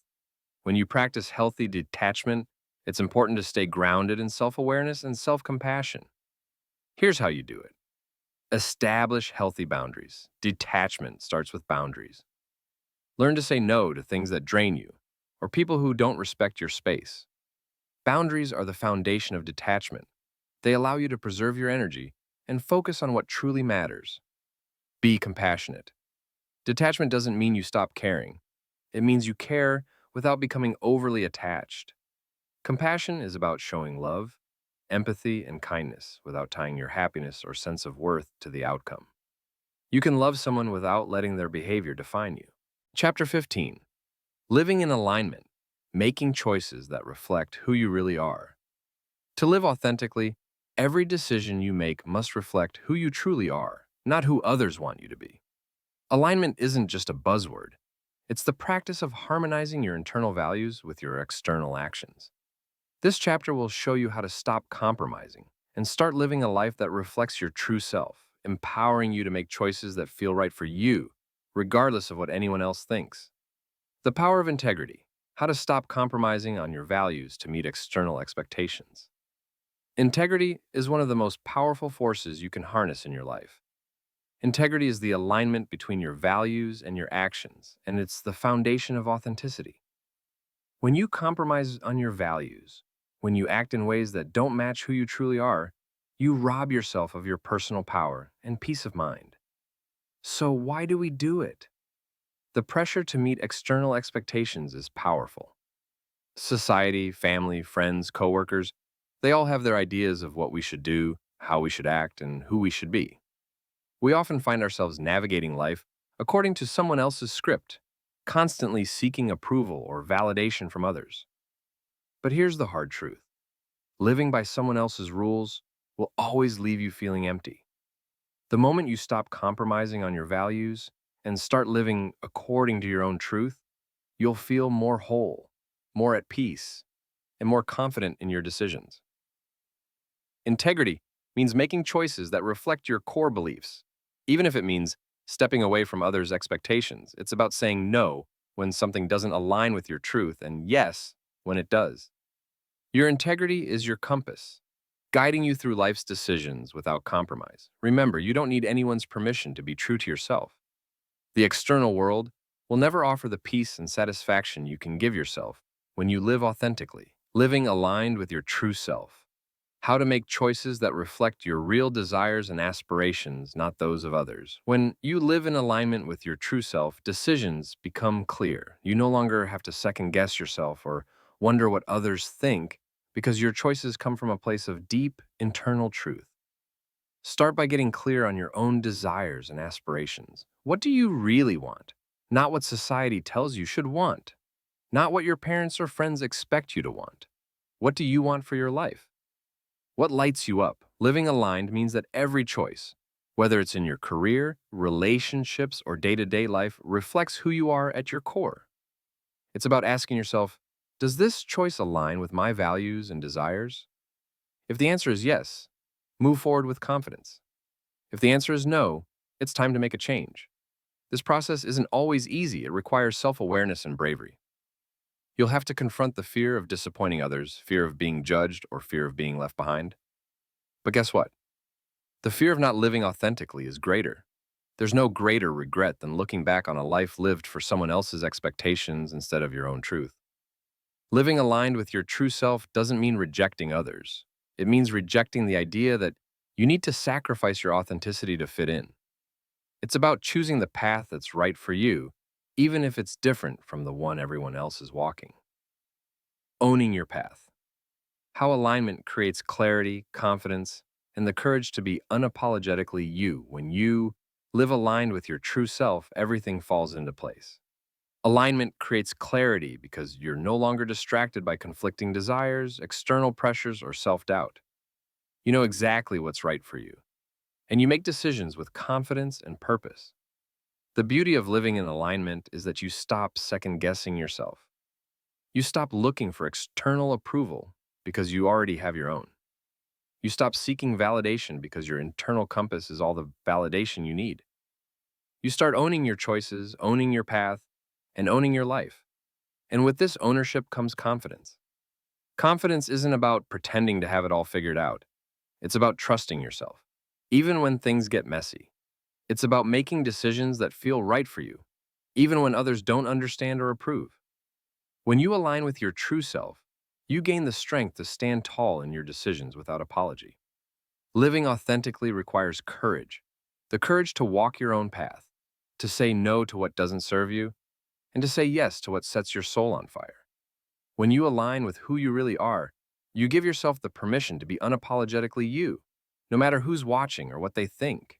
When you practice healthy detachment, it's important to stay grounded in self awareness and self compassion. Here's how you do it: establish healthy boundaries. Detachment starts with boundaries. Learn to say no to things that drain you or people who don't respect your space. Boundaries are the foundation of detachment. They allow you to preserve your energy and focus on what truly matters. Be compassionate. Detachment doesn't mean you stop caring. It means you care without becoming overly attached. Compassion is about showing love, empathy, and kindness without tying your happiness or sense of worth to the outcome. You can love someone without letting their behavior define you. Chapter 15: Living in alignment, making choices that reflect who you really are. To live authentically, every decision you make must reflect who you truly are, not who others want you to be. Alignment isn't just a buzzword, it's the practice of harmonizing your internal values with your external actions. This chapter will show you how to stop compromising and start living a life that reflects your true self, empowering you to make choices that feel right for you, regardless of what anyone else thinks. The power of integrity: how to stop compromising on your values to meet external expectations. Integrity is one of the most powerful forces you can harness in your life. Integrity is the alignment between your values and your actions, and it's the foundation of authenticity. When you compromise on your values, when you act in ways that don't match who you truly are, you rob yourself of your personal power and peace of mind. So, why do we do it? The pressure to meet external expectations is powerful. Society, family, friends, coworkers, they all have their ideas of what we should do, how we should act, and who we should be. We often find ourselves navigating life according to someone else's script, constantly seeking approval or validation from others. But here's the hard truth: living by someone else's rules will always leave you feeling empty. The moment you stop compromising on your values and start living according to your own truth, you'll feel more whole, more at peace, and more confident in your decisions. Integrity means making choices that reflect your core beliefs, even if it means stepping away from others' expectations. It's about saying no when something doesn't align with your truth and yes when it does. Your integrity is your compass, guiding you through life's decisions without compromise. Remember, you don't need anyone's permission to be true to yourself. The external world will never offer the peace and satisfaction you can give yourself when you live authentically, living aligned with your true self. How to make choices that reflect your real desires and aspirations, not those of others. When you live in alignment with your true self, decisions become clear. You no longer have to second guess yourself or wonder what others think, because your choices come from a place of deep internal truth. Start by getting clear on your own desires and aspirations. What do you really want? Not what society tells you should want. Not what your parents or friends expect you to want. What do you want for your life? What lights you up? Living aligned means that every choice, whether it's in your career, relationships, or day-to-day life, reflects who you are at your core. It's about asking yourself, does this choice align with my values and desires? If the answer is yes, move forward with confidence. If the answer is no, it's time to make a change. This process isn't always easy. It requires self-awareness and bravery. You'll have to confront the fear of disappointing others, fear of being judged, or fear of being left behind. But guess what? The fear of not living authentically is greater. There's no greater regret than looking back on a life lived for someone else's expectations instead of your own truth. Living aligned with your true self doesn't mean rejecting others. It means rejecting the idea that you need to sacrifice your authenticity to fit in. It's about choosing the path that's right for you, even if it's different from the one everyone else is walking. Owning your path. How alignment creates clarity, confidence, and the courage to be unapologetically you when you Live aligned with your true self, everything falls into place. Alignment creates clarity because you're no longer distracted by conflicting desires, external pressures, or self doubt. You know exactly what's right for you, and you make decisions with confidence and purpose. The beauty of living in alignment is that you stop second guessing yourself. You stop looking for external approval because you already have your own. You stop seeking validation because your internal compass is all the validation you need. You start owning your choices, owning your path, and owning your life. And with this ownership comes confidence. Confidence isn't about pretending to have it all figured out. It's about trusting yourself, even when things get messy. It's about making decisions that feel right for you, even when others don't understand or approve. When you align with your true self, you gain the strength to stand tall in your decisions without apology. Living authentically requires courage, the courage to walk your own path, to say no to what doesn't serve you, and to say yes to what sets your soul on fire. When you align with who you really are, you give yourself the permission to be unapologetically you, no matter who's watching or what they think.